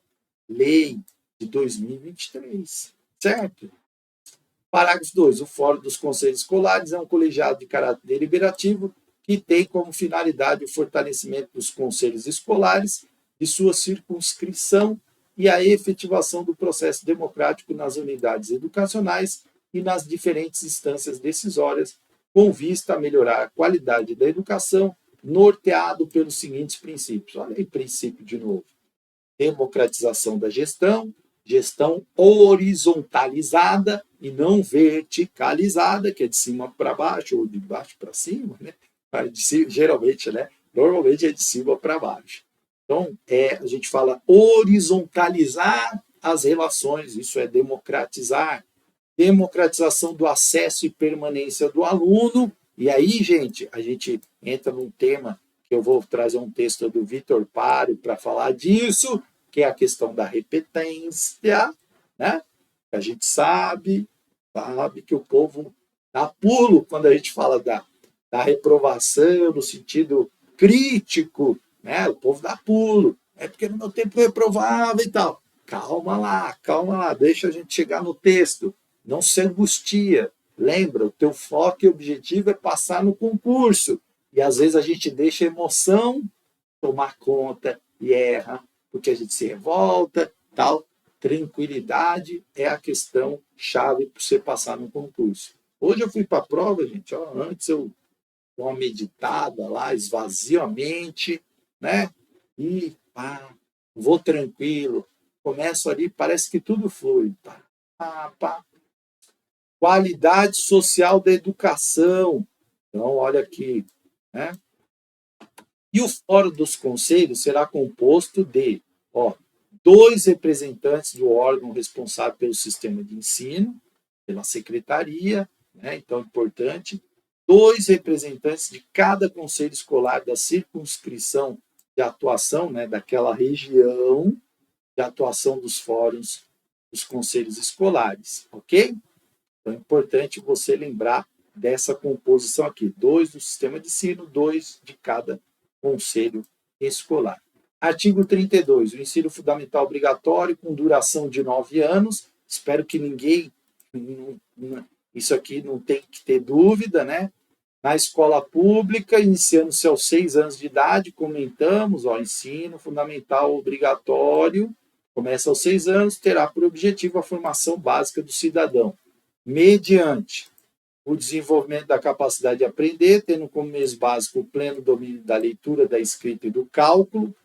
Speaker 1: Lei de 2023, certo? Parágrafo 2. O Fórum dos Conselhos Escolares é um colegiado de caráter deliberativo que tem como finalidade o fortalecimento dos conselhos escolares e sua circunscrição e a efetivação do processo democrático nas unidades educacionais e nas diferentes instâncias decisórias, com vista a melhorar a qualidade da educação, norteado pelos seguintes princípios. Olha aí, princípio de novo. Democratização da gestão, gestão horizontalizada e não verticalizada, que é de cima para baixo ou de baixo para cima, né? Geralmente, né? Normalmente é de cima para baixo. Então, a gente fala horizontalizar as relações, isso é democratizar. Democratização do acesso e permanência do aluno. E aí, gente, a gente entra num tema que eu vou trazer um texto do Vitor Pário para falar disso, que é a questão da repetência, né? A gente sabe que o povo dá pulo quando a gente fala da reprovação no sentido crítico, né? O povo dá pulo, é porque no meu tempo eu reprovava e tal. Calma lá, deixa a gente chegar no texto, não se angustia. Lembra, o teu foco e objetivo é passar no concurso, e às vezes a gente deixa a emoção tomar conta e erra, porque a gente se revolta, tal. Tranquilidade é a questão chave para você passar no concurso. Hoje eu fui para a prova, gente, ó, antes eu dou uma meditada lá, esvazio a mente, né? E vou tranquilo, começo ali, parece que tudo flui. Qualidade social da educação. Então, olha aqui, né? E o Fórum dos Conselhos será composto de 2 representantes do órgão responsável pelo sistema de ensino, pela secretaria, né? Então, importante, 2 representantes de cada conselho escolar da circunscrição de atuação, né, daquela região de atuação dos fóruns dos conselhos escolares, ok? Então, é importante você lembrar dessa composição aqui, 2 do sistema de ensino, 2 de cada conselho escolar. Artigo 32, o ensino fundamental obrigatório com duração de 9 anos, espero que ninguém, isso aqui não tem que ter dúvida, né? Na escola pública, iniciando-se aos 6 anos de idade, comentamos, ensino fundamental obrigatório, começa aos 6 anos, terá por objetivo a formação básica do cidadão, mediante o desenvolvimento da capacidade de aprender, tendo como meio básico o pleno domínio da leitura, da escrita e do cálculo,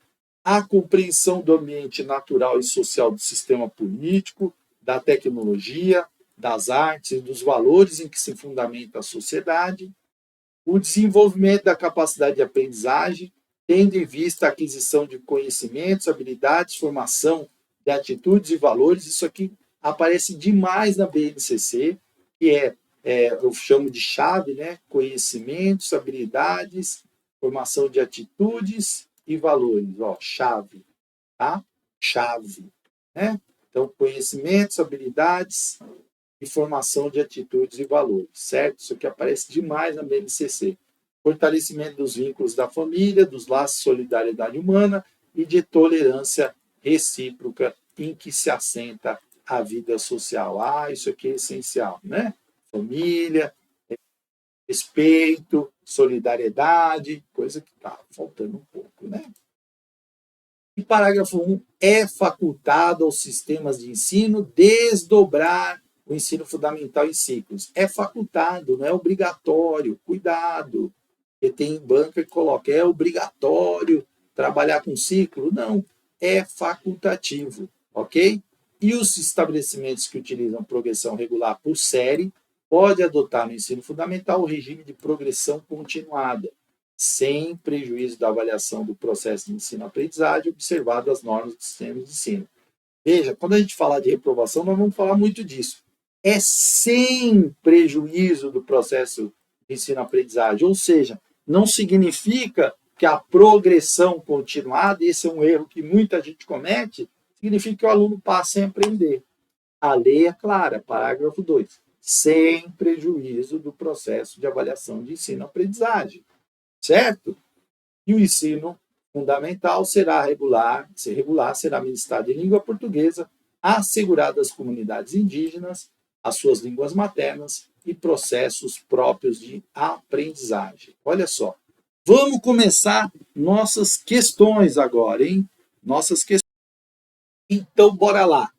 Speaker 1: a compreensão do ambiente natural e social do sistema político, da tecnologia, das artes e dos valores em que se fundamenta a sociedade, o desenvolvimento da capacidade de aprendizagem, tendo em vista a aquisição de conhecimentos, habilidades, formação de atitudes e valores. Isso aqui aparece demais na BNCC, que eu chamo de chave, né? Conhecimentos, habilidades, formação de atitudes e valores. Ó, chave, tá? Chave, né? Então, conhecimentos, habilidades e formação de atitudes e valores, certo? Isso aqui aparece demais na BNCC. Fortalecimento dos vínculos da família, dos laços de solidariedade humana e de tolerância recíproca em que se assenta a vida social. Ah, isso aqui é essencial, né? Família, respeito, solidariedade, coisa que está faltando um pouco, né? E parágrafo 1, é facultado aos sistemas de ensino desdobrar o ensino fundamental em ciclos. É facultado, não é obrigatório. Cuidado. Porque tem banca que coloca, é obrigatório trabalhar com ciclo? Não, é facultativo, ok? E os estabelecimentos que utilizam progressão regular por série pode adotar no ensino fundamental o regime de progressão continuada, sem prejuízo da avaliação do processo de ensino-aprendizagem, observado as normas do sistema de ensino. Veja, quando a gente falar de reprovação, nós vamos falar muito disso. É sem prejuízo do processo de ensino-aprendizagem, ou seja, não significa que a progressão continuada, esse é um erro que muita gente comete, significa que o aluno passa sem aprender. A lei é clara, parágrafo 2, sem prejuízo do processo de avaliação de ensino-aprendizagem, certo? E o ensino fundamental será regular, será ministrado em língua portuguesa, assegurado às comunidades indígenas, as suas línguas maternas e processos próprios de aprendizagem. Olha só, vamos começar nossas questões agora, hein? Nossas questões. Então, bora lá.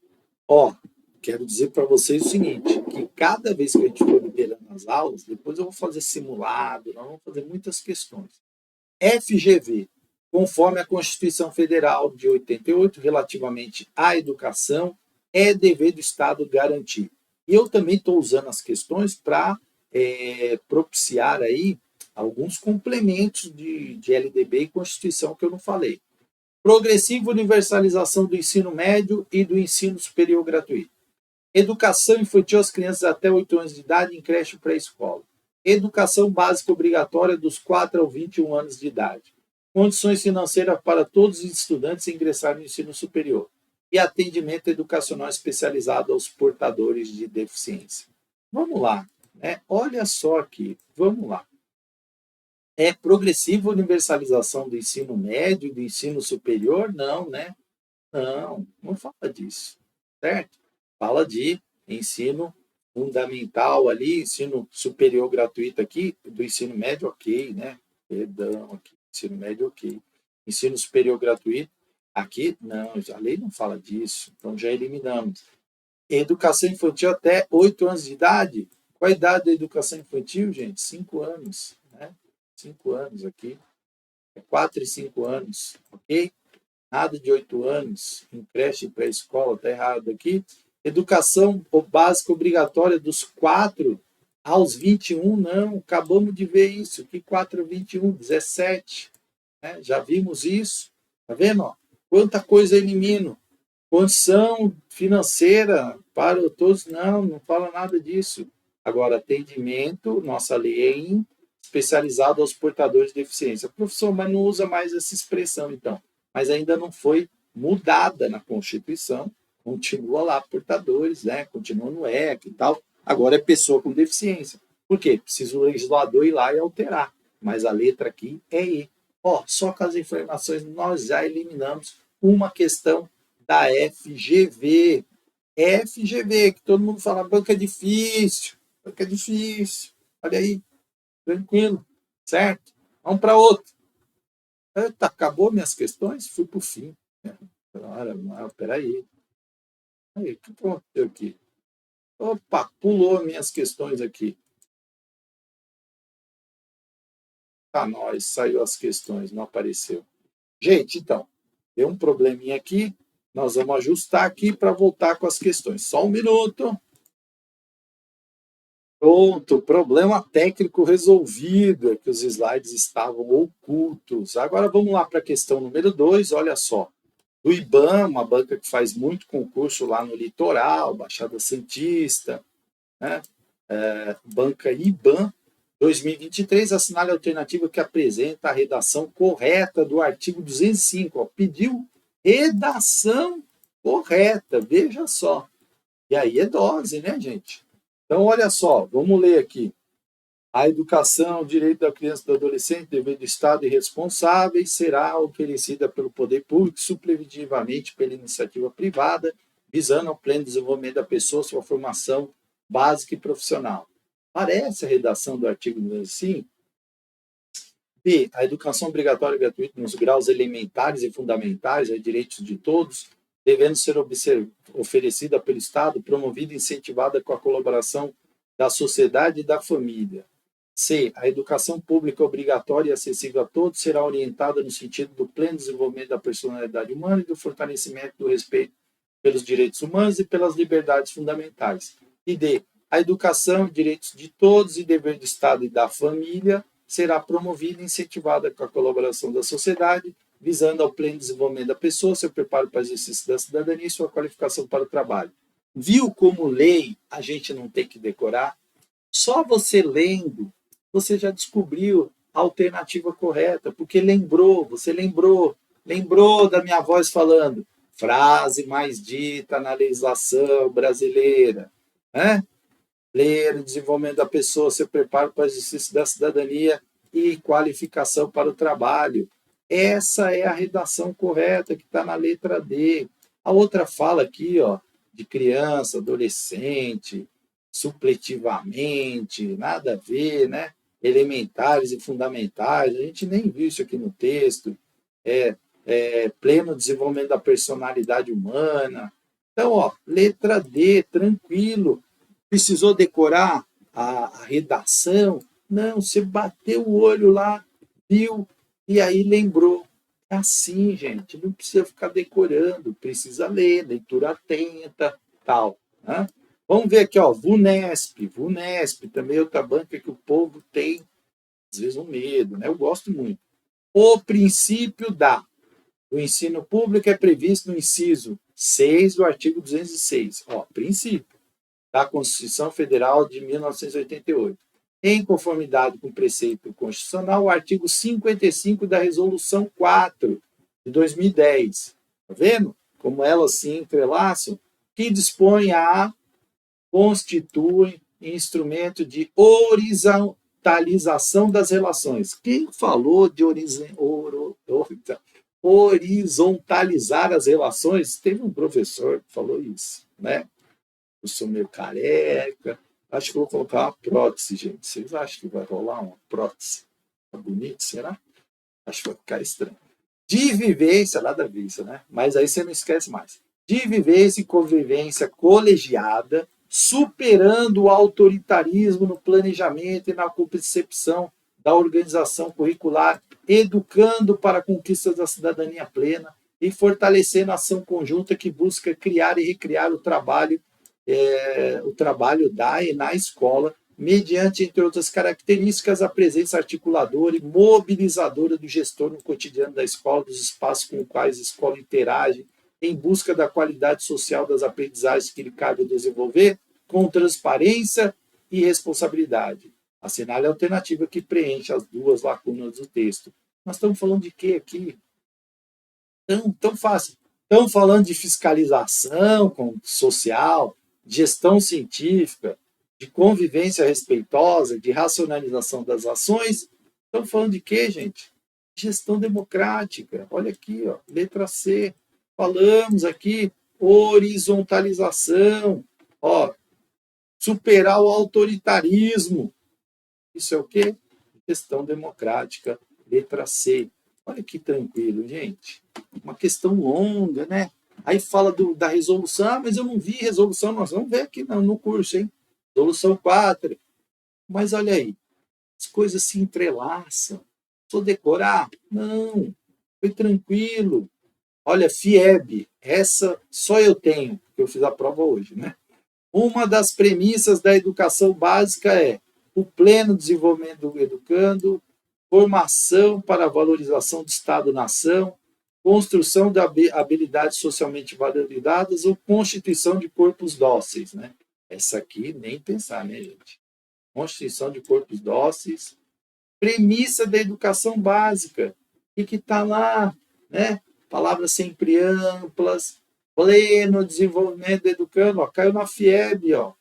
Speaker 1: Ó, quero dizer para vocês o seguinte, que cada vez que a gente for liberando as aulas, depois eu vou fazer simulado, nós vamos fazer muitas questões. FGV, conforme a Constituição Federal de 88, relativamente à educação, é dever do Estado garantir. E eu também estou usando as questões para propiciar aí alguns complementos de LDB e Constituição que eu não falei. Progressiva universalização do ensino médio e do ensino superior gratuito. Educação infantil às crianças até 8 anos de idade em creche pré-escola. Educação básica obrigatória dos 4 aos 21 anos de idade. Condições financeiras para todos os estudantes ingressarem no ensino superior. E atendimento educacional especializado aos portadores de deficiência. Vamos lá, né? Olha só aqui, vamos lá. É progressiva universalização do ensino médio e do ensino superior? Não, né? Não, não fala disso, certo? Fala de ensino fundamental ali, ensino superior gratuito aqui, do ensino médio, ok, né? Perdão, aqui, ensino médio, ok. Ensino superior gratuito, aqui, não, a lei não fala disso, então já eliminamos. Educação infantil até 8 anos de idade. Qual a idade da educação infantil, gente? 5 anos, né? 5 anos aqui. É 4 e 5 anos, ok? Nada de 8 anos, em creche e pré-escola, está errado aqui. Educação básica obrigatória dos 4 aos 21, não, acabamos de ver isso. Que 4 a 21, 17. Né? Já vimos isso. Está vendo? Ó? Quanta coisa elimino. Condição financeira para todos, não, não fala nada disso. Agora, atendimento, nossa lei é especializado aos portadores de deficiência. Professor, mas não usa mais essa expressão, então. Mas ainda não foi mudada na Constituição, continua lá portadores, né? Continua no ECA e tal. Agora é pessoa com deficiência. Por quê? Precisa o legislador ir lá e alterar. Mas a letra aqui é E. Ó, só com as informações nós já eliminamos uma questão da FGV. FGV, que todo mundo fala, banca é difícil, banca é difícil. Olha aí, tranquilo, certo? Vamos para outro. Eita, acabou minhas questões? Fui para o fim. Peraí. Aí, o que aconteceu aqui? Opa, pulou minhas questões aqui. Tá, nós, saiu as questões, não apareceu. Gente, então, deu um probleminha aqui. Nós vamos ajustar aqui para voltar com as questões. Só um minuto. Pronto, problema técnico resolvido, é que os slides estavam ocultos. Agora vamos lá para a questão número 2, olha só. Do IBAN, uma banca que faz muito concurso lá no litoral, Baixada Santista, né? Banca IBAN, 2023, assinale a alternativa que apresenta a redação correta do artigo 205. Ó, pediu redação correta, veja só. E aí é dose, né, gente? Então, olha só, vamos ler aqui. A educação, o direito da criança e do adolescente, dever do Estado e responsáveis, será oferecida pelo poder público sublevativamente pela iniciativa privada, visando ao pleno desenvolvimento da pessoa, sua formação básica e profissional. Parece a redação do artigo 205. B. A educação obrigatória e gratuita nos graus elementares e fundamentais, é direitos de todos, devendo ser oferecida pelo Estado, promovida e incentivada com a colaboração da sociedade e da família. C. A educação pública obrigatória e acessível a todos será orientada no sentido do pleno desenvolvimento da personalidade humana e do fortalecimento do respeito pelos direitos humanos e pelas liberdades fundamentais. E D. A educação, direitos de todos e dever do Estado e da família será promovida e incentivada com a colaboração da sociedade, visando ao pleno desenvolvimento da pessoa, seu preparo para o exercício da cidadania e sua qualificação para o trabalho. Viu como lei a gente não tem que decorar? Só você lendo, você já descobriu a alternativa correta, porque você lembrou da minha voz falando, frase mais dita na legislação brasileira, né? Ler o desenvolvimento da pessoa, seu preparo para o exercício da cidadania e qualificação para o trabalho. Essa é a redação correta que está na letra D. A outra fala aqui, ó, de criança, adolescente, supletivamente, nada a ver, né? Elementares e fundamentais, a gente nem viu isso aqui no texto. Pleno desenvolvimento da personalidade humana. Então, ó, letra D, tranquilo. Precisou decorar a redação? Não, você bateu o olho lá, viu, e aí lembrou. É assim, gente, não precisa ficar decorando, precisa ler, leitura atenta, tal. Né? Vamos ver aqui, ó, VUNESP também é outra banca que o povo tem, às vezes, um medo, né? Eu gosto muito. O princípio do ensino público é previsto no inciso 6 do artigo 206. Ó, princípio da Constituição Federal de 1988. Em conformidade com o preceito constitucional, o artigo 55 da Resolução 4 de 2010. Está vendo como elas se entrelaçam? Que dispõe constitui instrumento de horizontalização das relações. Quem falou de horizontalizar as relações? Teve um professor que falou isso, né? Eu sou meio careca. Acho que vou colocar uma prótese, gente. Vocês acham que vai rolar uma prótese? Tá bonito, será? Acho que vai ficar estranho. De vivência, nada a ver isso, né? Mas aí você não esquece mais. De vivência e convivência colegiada, superando o autoritarismo no planejamento e na concepção da organização curricular, educando para a conquista da cidadania plena e fortalecendo a ação conjunta que busca criar e recriar o trabalho da e na escola, mediante, entre outras características, a presença articuladora e mobilizadora do gestor no cotidiano da escola, dos espaços com os quais a escola interage, em busca da qualidade social das aprendizagens que lhe cabe desenvolver, com transparência e responsabilidade. Assinale a alternativa que preenche as duas lacunas do texto. Nós estamos falando de quê aqui? Tão fácil. Estamos falando de fiscalização social, gestão científica, de convivência respeitosa, de racionalização das ações. Estamos falando de quê, gente? Gestão democrática. Olha aqui, ó, letra C. Falamos aqui, horizontalização, ó, superar o autoritarismo. Isso é o quê? Gestão democrática, letra C. Olha que tranquilo, gente. Uma questão longa, né? Aí fala da resolução, mas eu não vi resolução, nós vamos ver aqui no curso, hein? Resolução 4. Mas olha aí, as coisas se entrelaçam. Sou decorar? Não, foi tranquilo. Olha, FIEB, essa só eu tenho, porque eu fiz a prova hoje, né? Uma das premissas da educação básica é o pleno desenvolvimento do educando, formação para a valorização do Estado-nação, construção de habilidades socialmente valorizadas ou constituição de corpos dóceis, né? Essa aqui nem pensar, né, gente? Constituição de corpos dóceis, premissa da educação básica. O que está lá, né? Palavras sempre amplas, pleno desenvolvimento do educando, ó, caiu na FIEB, ó.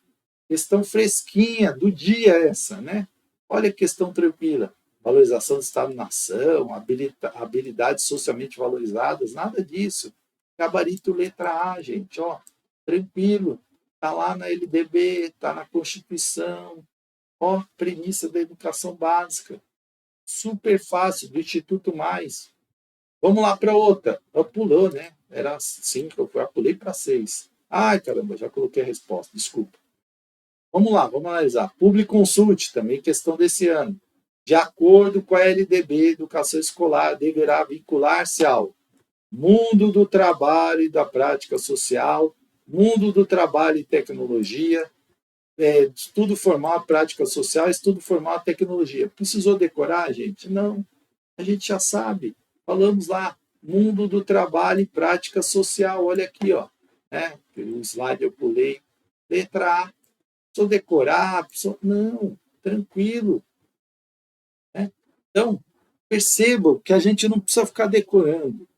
Speaker 1: Questão fresquinha do dia essa, né? Olha que questão tranquila. Valorização do Estado-nação, habilidades socialmente valorizadas, nada disso. Gabarito letra A, gente, ó, tranquilo. Está lá na LDB, está na Constituição, ó, premissa da educação básica. Super fácil, do Instituto Mais. Vamos lá para outra. Pulou, né? Era 5, eu pulei para 6. Ai, caramba, já coloquei a resposta, desculpa. Vamos lá, vamos analisar. Public Consult, também questão desse ano. De acordo com a LDB, educação escolar deverá vincular-se ao mundo do trabalho e da prática social, mundo do trabalho e tecnologia, estudo formal, prática social, estudo formal, tecnologia. Precisou decorar, gente? Não, a gente já sabe. Falamos lá, mundo do trabalho e prática social. Olha aqui, ó, né? O slide eu pulei. Letra A. Precisou decorar? Não, tranquilo. Né? Então, percebam que a gente não precisa ficar decorando,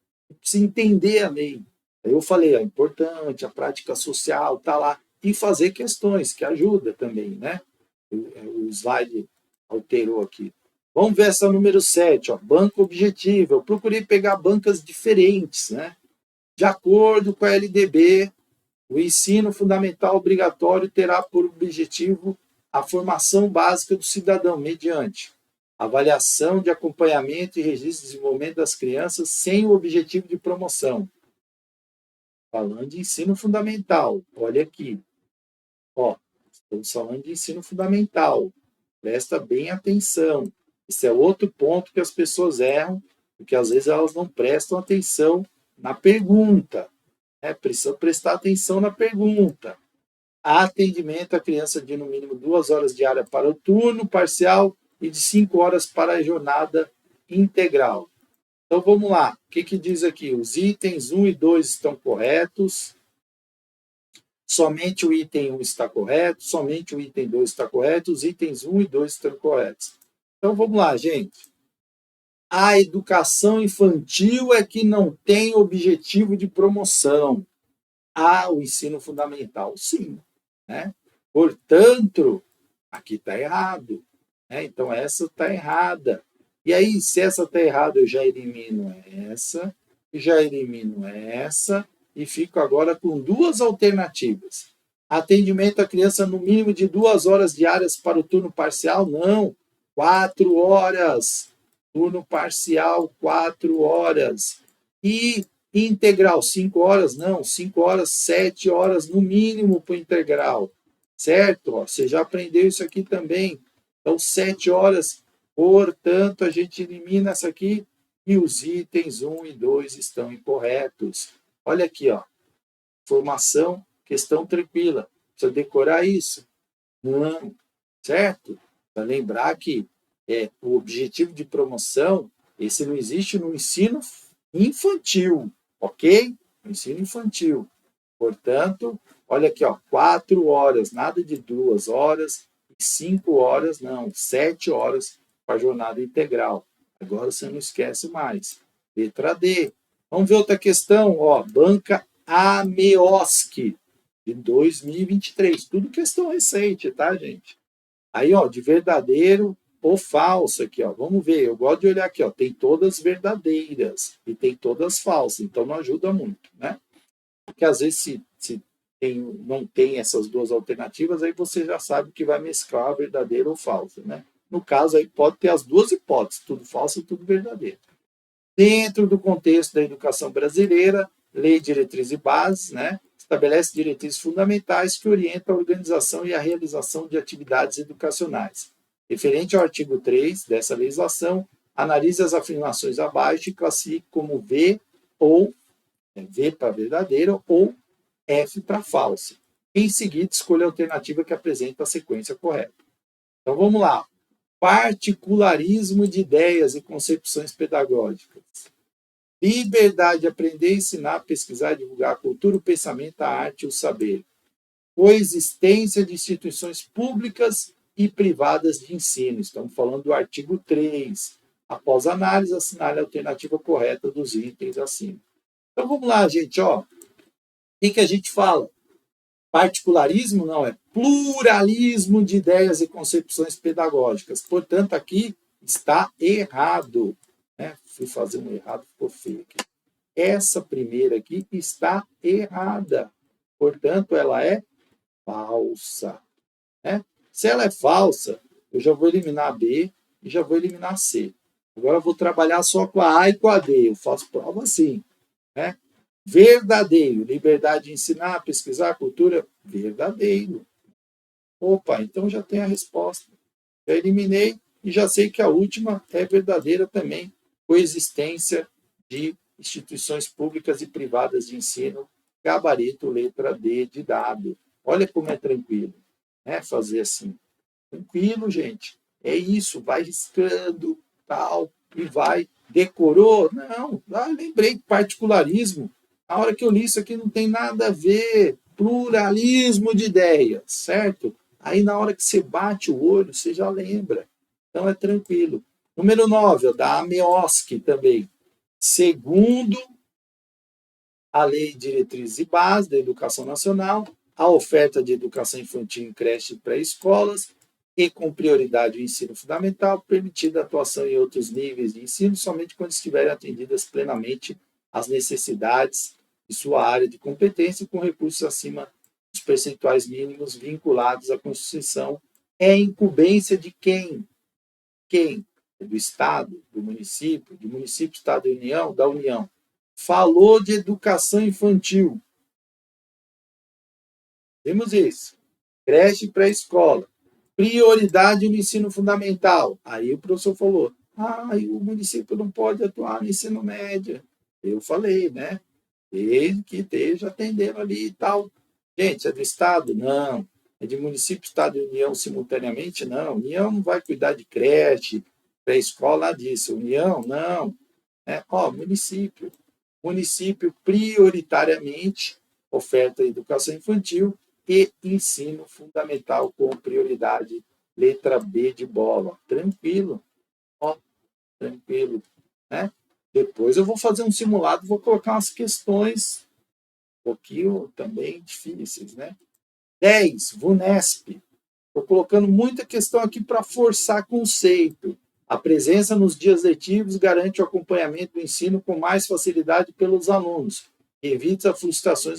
Speaker 1: precisa entender a lei. Eu falei, é importante, a prática social está lá, e fazer questões, que ajuda também, né? O slide alterou aqui. Vamos ver essa número 7, ó, banco objetivo. Eu procurei pegar bancas diferentes, né? De acordo com a LDB, o ensino fundamental obrigatório terá por objetivo a formação básica do cidadão, mediante avaliação de acompanhamento e registro de desenvolvimento das crianças sem o objetivo de promoção. Falando de ensino fundamental, olha aqui. Ó, estamos falando de ensino fundamental. Presta bem atenção. Esse é outro ponto que as pessoas erram, porque às vezes elas não prestam atenção na pergunta. Precisa prestar atenção na pergunta. Atendimento à criança de no mínimo 2 horas diárias para o turno parcial e de 5 horas para a jornada integral. Então vamos lá. O que diz aqui? Os itens 1 e 2 estão corretos. Somente o item 1 está correto, somente o item 2 está correto, os itens 1 e 2 estão corretos. Então vamos lá, gente. A educação infantil é que não tem objetivo de promoção. O ensino fundamental, sim. Né? Portanto, aqui está errado. Né? Então, essa está errada. E aí, se essa está errada, eu já elimino essa, já elimino essa, e fico agora com duas alternativas. Atendimento à criança no mínimo de 2 horas diárias para o turno parcial? Não, 4 horas. Turno parcial, 4 horas. E integral, 5 horas? Não, 5 horas, 7 horas no mínimo para o integral. Certo? Você já aprendeu isso aqui também. Então, 7 horas. Portanto, a gente elimina essa aqui e os itens 1 e 2 estão incorretos. Olha aqui, ó. Formação, questão tranquila. Precisa decorar isso? Não. Certo? Para lembrar que o objetivo de promoção, esse não existe no ensino infantil, ok? No ensino infantil. Portanto, olha aqui, ó, 4 horas, nada de 2 horas, 5 horas, não, 7 horas para a jornada integral. Agora você não esquece mais. Letra D. Vamos ver outra questão, ó, banca AMEOSC, de 2023. Tudo questão recente, tá, gente? Aí, ó, de verdadeiro ou falso aqui, ó. Vamos ver, eu gosto de olhar aqui, ó. Tem todas verdadeiras e tem todas falsas, então não ajuda muito, né? Porque às vezes se não tem essas duas alternativas, aí você já sabe que vai mesclar verdadeiro ou falso, né? No caso, aí pode ter as duas hipóteses, tudo falso e tudo verdadeiro. Dentro do contexto da educação brasileira, Lei de Diretrizes e Bases, né? Estabelece diretrizes fundamentais que orientam a organização e a realização de atividades educacionais. Referente ao artigo 3 dessa legislação, analise as afirmações abaixo e classifique como V para verdadeiro ou F para falso. Em seguida, escolha a alternativa que apresenta a sequência correta. Então, vamos lá. Particularismo de ideias e concepções pedagógicas. Liberdade de aprender, ensinar, pesquisar, divulgar a cultura, o pensamento, a arte e o saber. Coexistência de instituições públicas e privadas de ensino. Estamos falando do artigo 3. Após análise, assinale a alternativa correta dos itens acima. Então, vamos lá, gente. Ó. O que a gente fala? Particularismo não, é pluralismo de ideias e concepções pedagógicas. Portanto, aqui está errado. Né? Fui fazer um errado, ficou feio aqui. Essa primeira aqui está errada. Portanto, ela é falsa. Né? Se ela é falsa, eu já vou eliminar a B e já vou eliminar a C. Agora eu vou trabalhar só com a A e com a D. Eu faço prova assim. Né? Verdadeiro. Liberdade de ensinar, pesquisar, cultura. Verdadeiro. Opa, então já tem a resposta. Já eliminei e já sei que a última é verdadeira também. Coexistência de instituições públicas e privadas de ensino. Gabarito, letra D de dado. Olha como é tranquilo, né? Fazer assim. Tranquilo, gente. É isso, vai riscando, tal, e vai. Decorou? Não, lembrei de particularismo. A hora que eu li isso aqui não tem nada a ver. Pluralismo de ideias, certo? Aí na hora que você bate o olho, você já lembra. Então é tranquilo. Número 9, da AMEOSC também. Segundo a Lei de Diretrizes e Bases da Educação Nacional, a oferta de educação infantil em creche e pré-escolas e com prioridade o ensino fundamental, permitida a atuação em outros níveis de ensino somente quando estiverem atendidas plenamente as necessidades de sua área de competência e com recursos acima dos percentuais mínimos vinculados à Constituição. É incumbência de quem? Quem? Do Estado, do município, Estado e União, da União. Falou de educação infantil. Temos isso. Creche e pré-escola. Prioridade no ensino fundamental. Aí o professor falou, o município não pode atuar no ensino médio. Eu falei, né? Desde que esteja atendendo ali e tal. Gente, é do Estado? Não. É de município, Estado e União simultaneamente? Não. União não vai cuidar de creche, pré-escola, disso. União, não. Município. Município prioritariamente oferta educação infantil e ensino fundamental com prioridade letra B de bola. Tranquilo. Tranquilo. Né? Depois eu vou fazer um simulado, vou colocar umas questões um pouquinho também difíceis. Né? 10, VUNESP. Estou colocando muita questão aqui para forçar conceito. A presença nos dias letivos garante o acompanhamento do ensino com mais facilidade pelos alunos. Evita frustrações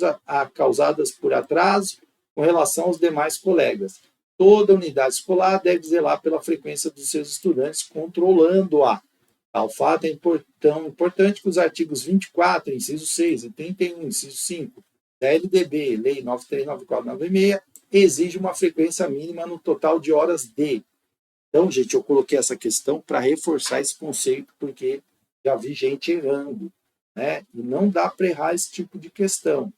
Speaker 1: causadas por atraso com relação aos demais colegas. Toda unidade escolar deve zelar pela frequência dos seus estudantes, controlando-a. Tal fato é tão importante que os artigos 24, inciso 6, e 31, inciso 5, da LDB, Lei 939496, exige uma frequência mínima no total de horas de. Então, gente, eu coloquei essa questão para reforçar esse conceito, porque já vi gente errando, né? E não dá para errar esse tipo de questão.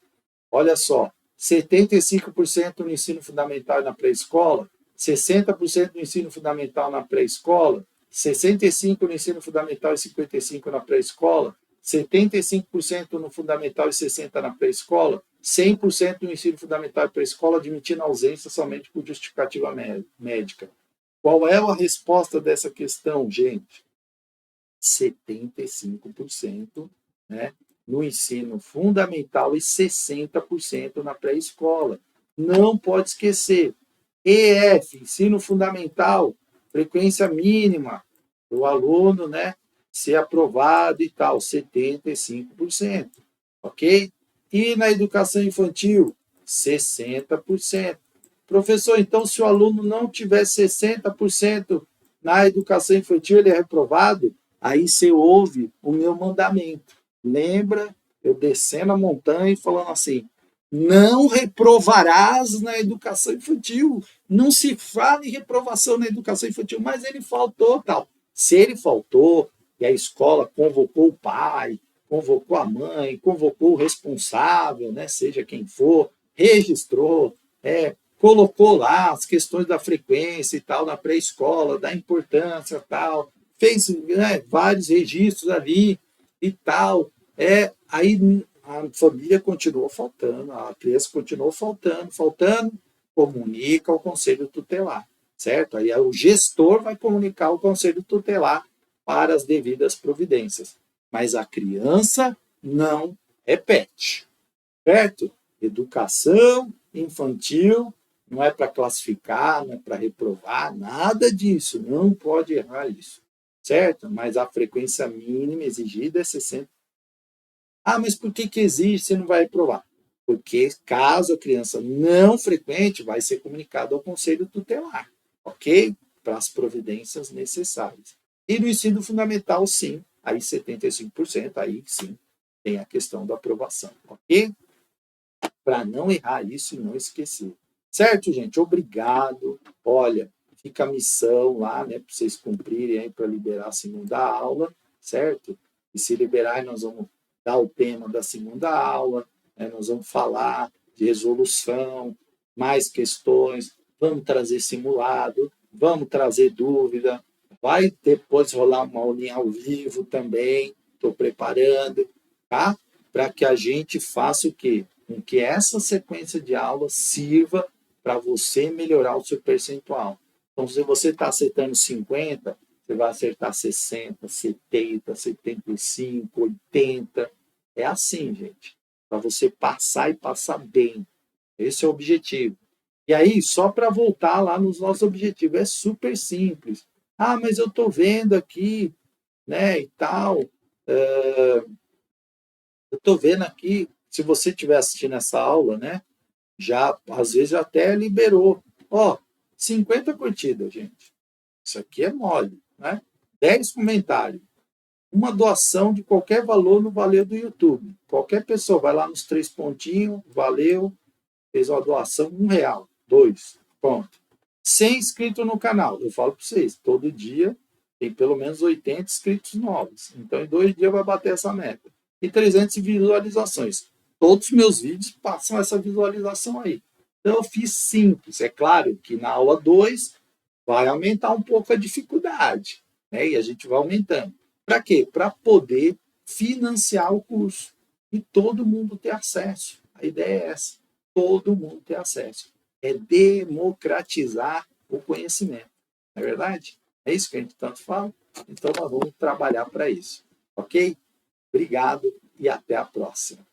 Speaker 1: Olha só, 75% no ensino fundamental e na pré-escola, 60% no ensino fundamental na pré-escola, 65% no ensino fundamental e 55% na pré-escola, 75% no fundamental e 60% na pré-escola, 100% no ensino fundamental e pré-escola, admitindo ausência somente por justificativa médica. Qual é a resposta dessa questão, gente? 75%, né, no ensino fundamental e 60% na pré-escola. Não pode esquecer. EF, ensino fundamental, frequência mínima, o aluno, né, ser aprovado e tal, 75%, ok? E na educação infantil, 60%. Professor, então, se o aluno não tiver 60% na educação infantil, ele é reprovado? Aí você ouve o meu mandamento. Lembra? Eu descendo a montanha e falando assim, não reprovarás na educação infantil. Não se fala em reprovação na educação infantil, mas ele faltou, tal. Se ele faltou, e a escola convocou o pai, convocou a mãe, convocou o responsável, né, seja quem for, registrou, colocou lá as questões da frequência e tal na pré-escola, da importância e tal, fez, né, vários registros ali e tal. Aí a família continuou faltando, a criança continuou faltando, comunica ao conselho tutelar, certo? Aí o gestor vai comunicar ao conselho tutelar para as devidas providências. Mas a criança não repete, certo? Educação infantil não é para classificar, não é para reprovar, nada disso, não pode errar isso, certo? Mas a frequência mínima exigida é 60. Ah, mas por que exige se não vai reprovar? Porque caso a criança não frequente, vai ser comunicado ao conselho tutelar, ok? Para as providências necessárias. E no ensino fundamental, sim, aí 75%, aí sim tem a questão da aprovação, ok? Para não errar isso e não esquecer. Certo, gente? Obrigado. Olha, fica a missão lá, né, para vocês cumprirem aí para liberar a segunda aula, certo? E se liberar, nós vamos dar o tema da segunda aula, né, nós vamos falar de resolução, mais questões, vamos trazer simulado, vamos trazer dúvida, vai depois rolar uma aulinha ao vivo também, estou preparando, tá? Para que a gente faça o quê? Com que essa sequência de aulas sirva para você melhorar o seu percentual. Então, se você está acertando 50, você vai acertar 60, 70, 75, 80. É assim, gente. Para você passar e passar bem. Esse é o objetivo. E aí, só para voltar lá nos nossos objetivos, é super simples. Ah, mas eu estou vendo aqui, né, e tal. Eu estou vendo aqui, se você estiver assistindo essa aula, né, já, às vezes, já até liberou. Ó, 50 curtidas, gente. Isso aqui é mole, né? 10 comentários. Uma doação de qualquer valor no Valeu do YouTube. Qualquer pessoa vai lá nos 3 pontinhos, valeu, fez uma doação, R$ 1, 2, pronto. 100 inscritos no canal. Eu falo para vocês, todo dia tem pelo menos 80 inscritos novos. Então, em 2 dias vai bater essa meta. E 300 visualizações. Todos os meus vídeos passam essa visualização aí. Então, eu fiz simples. É claro que na aula 2 vai aumentar um pouco a dificuldade, né? E a gente vai aumentando. Para quê? Para poder financiar o curso e todo mundo ter acesso. A ideia é essa: todo mundo ter acesso. É democratizar o conhecimento. Não é verdade? É isso que a gente tanto fala. Então, nós vamos trabalhar para isso. Ok? Obrigado e até a próxima.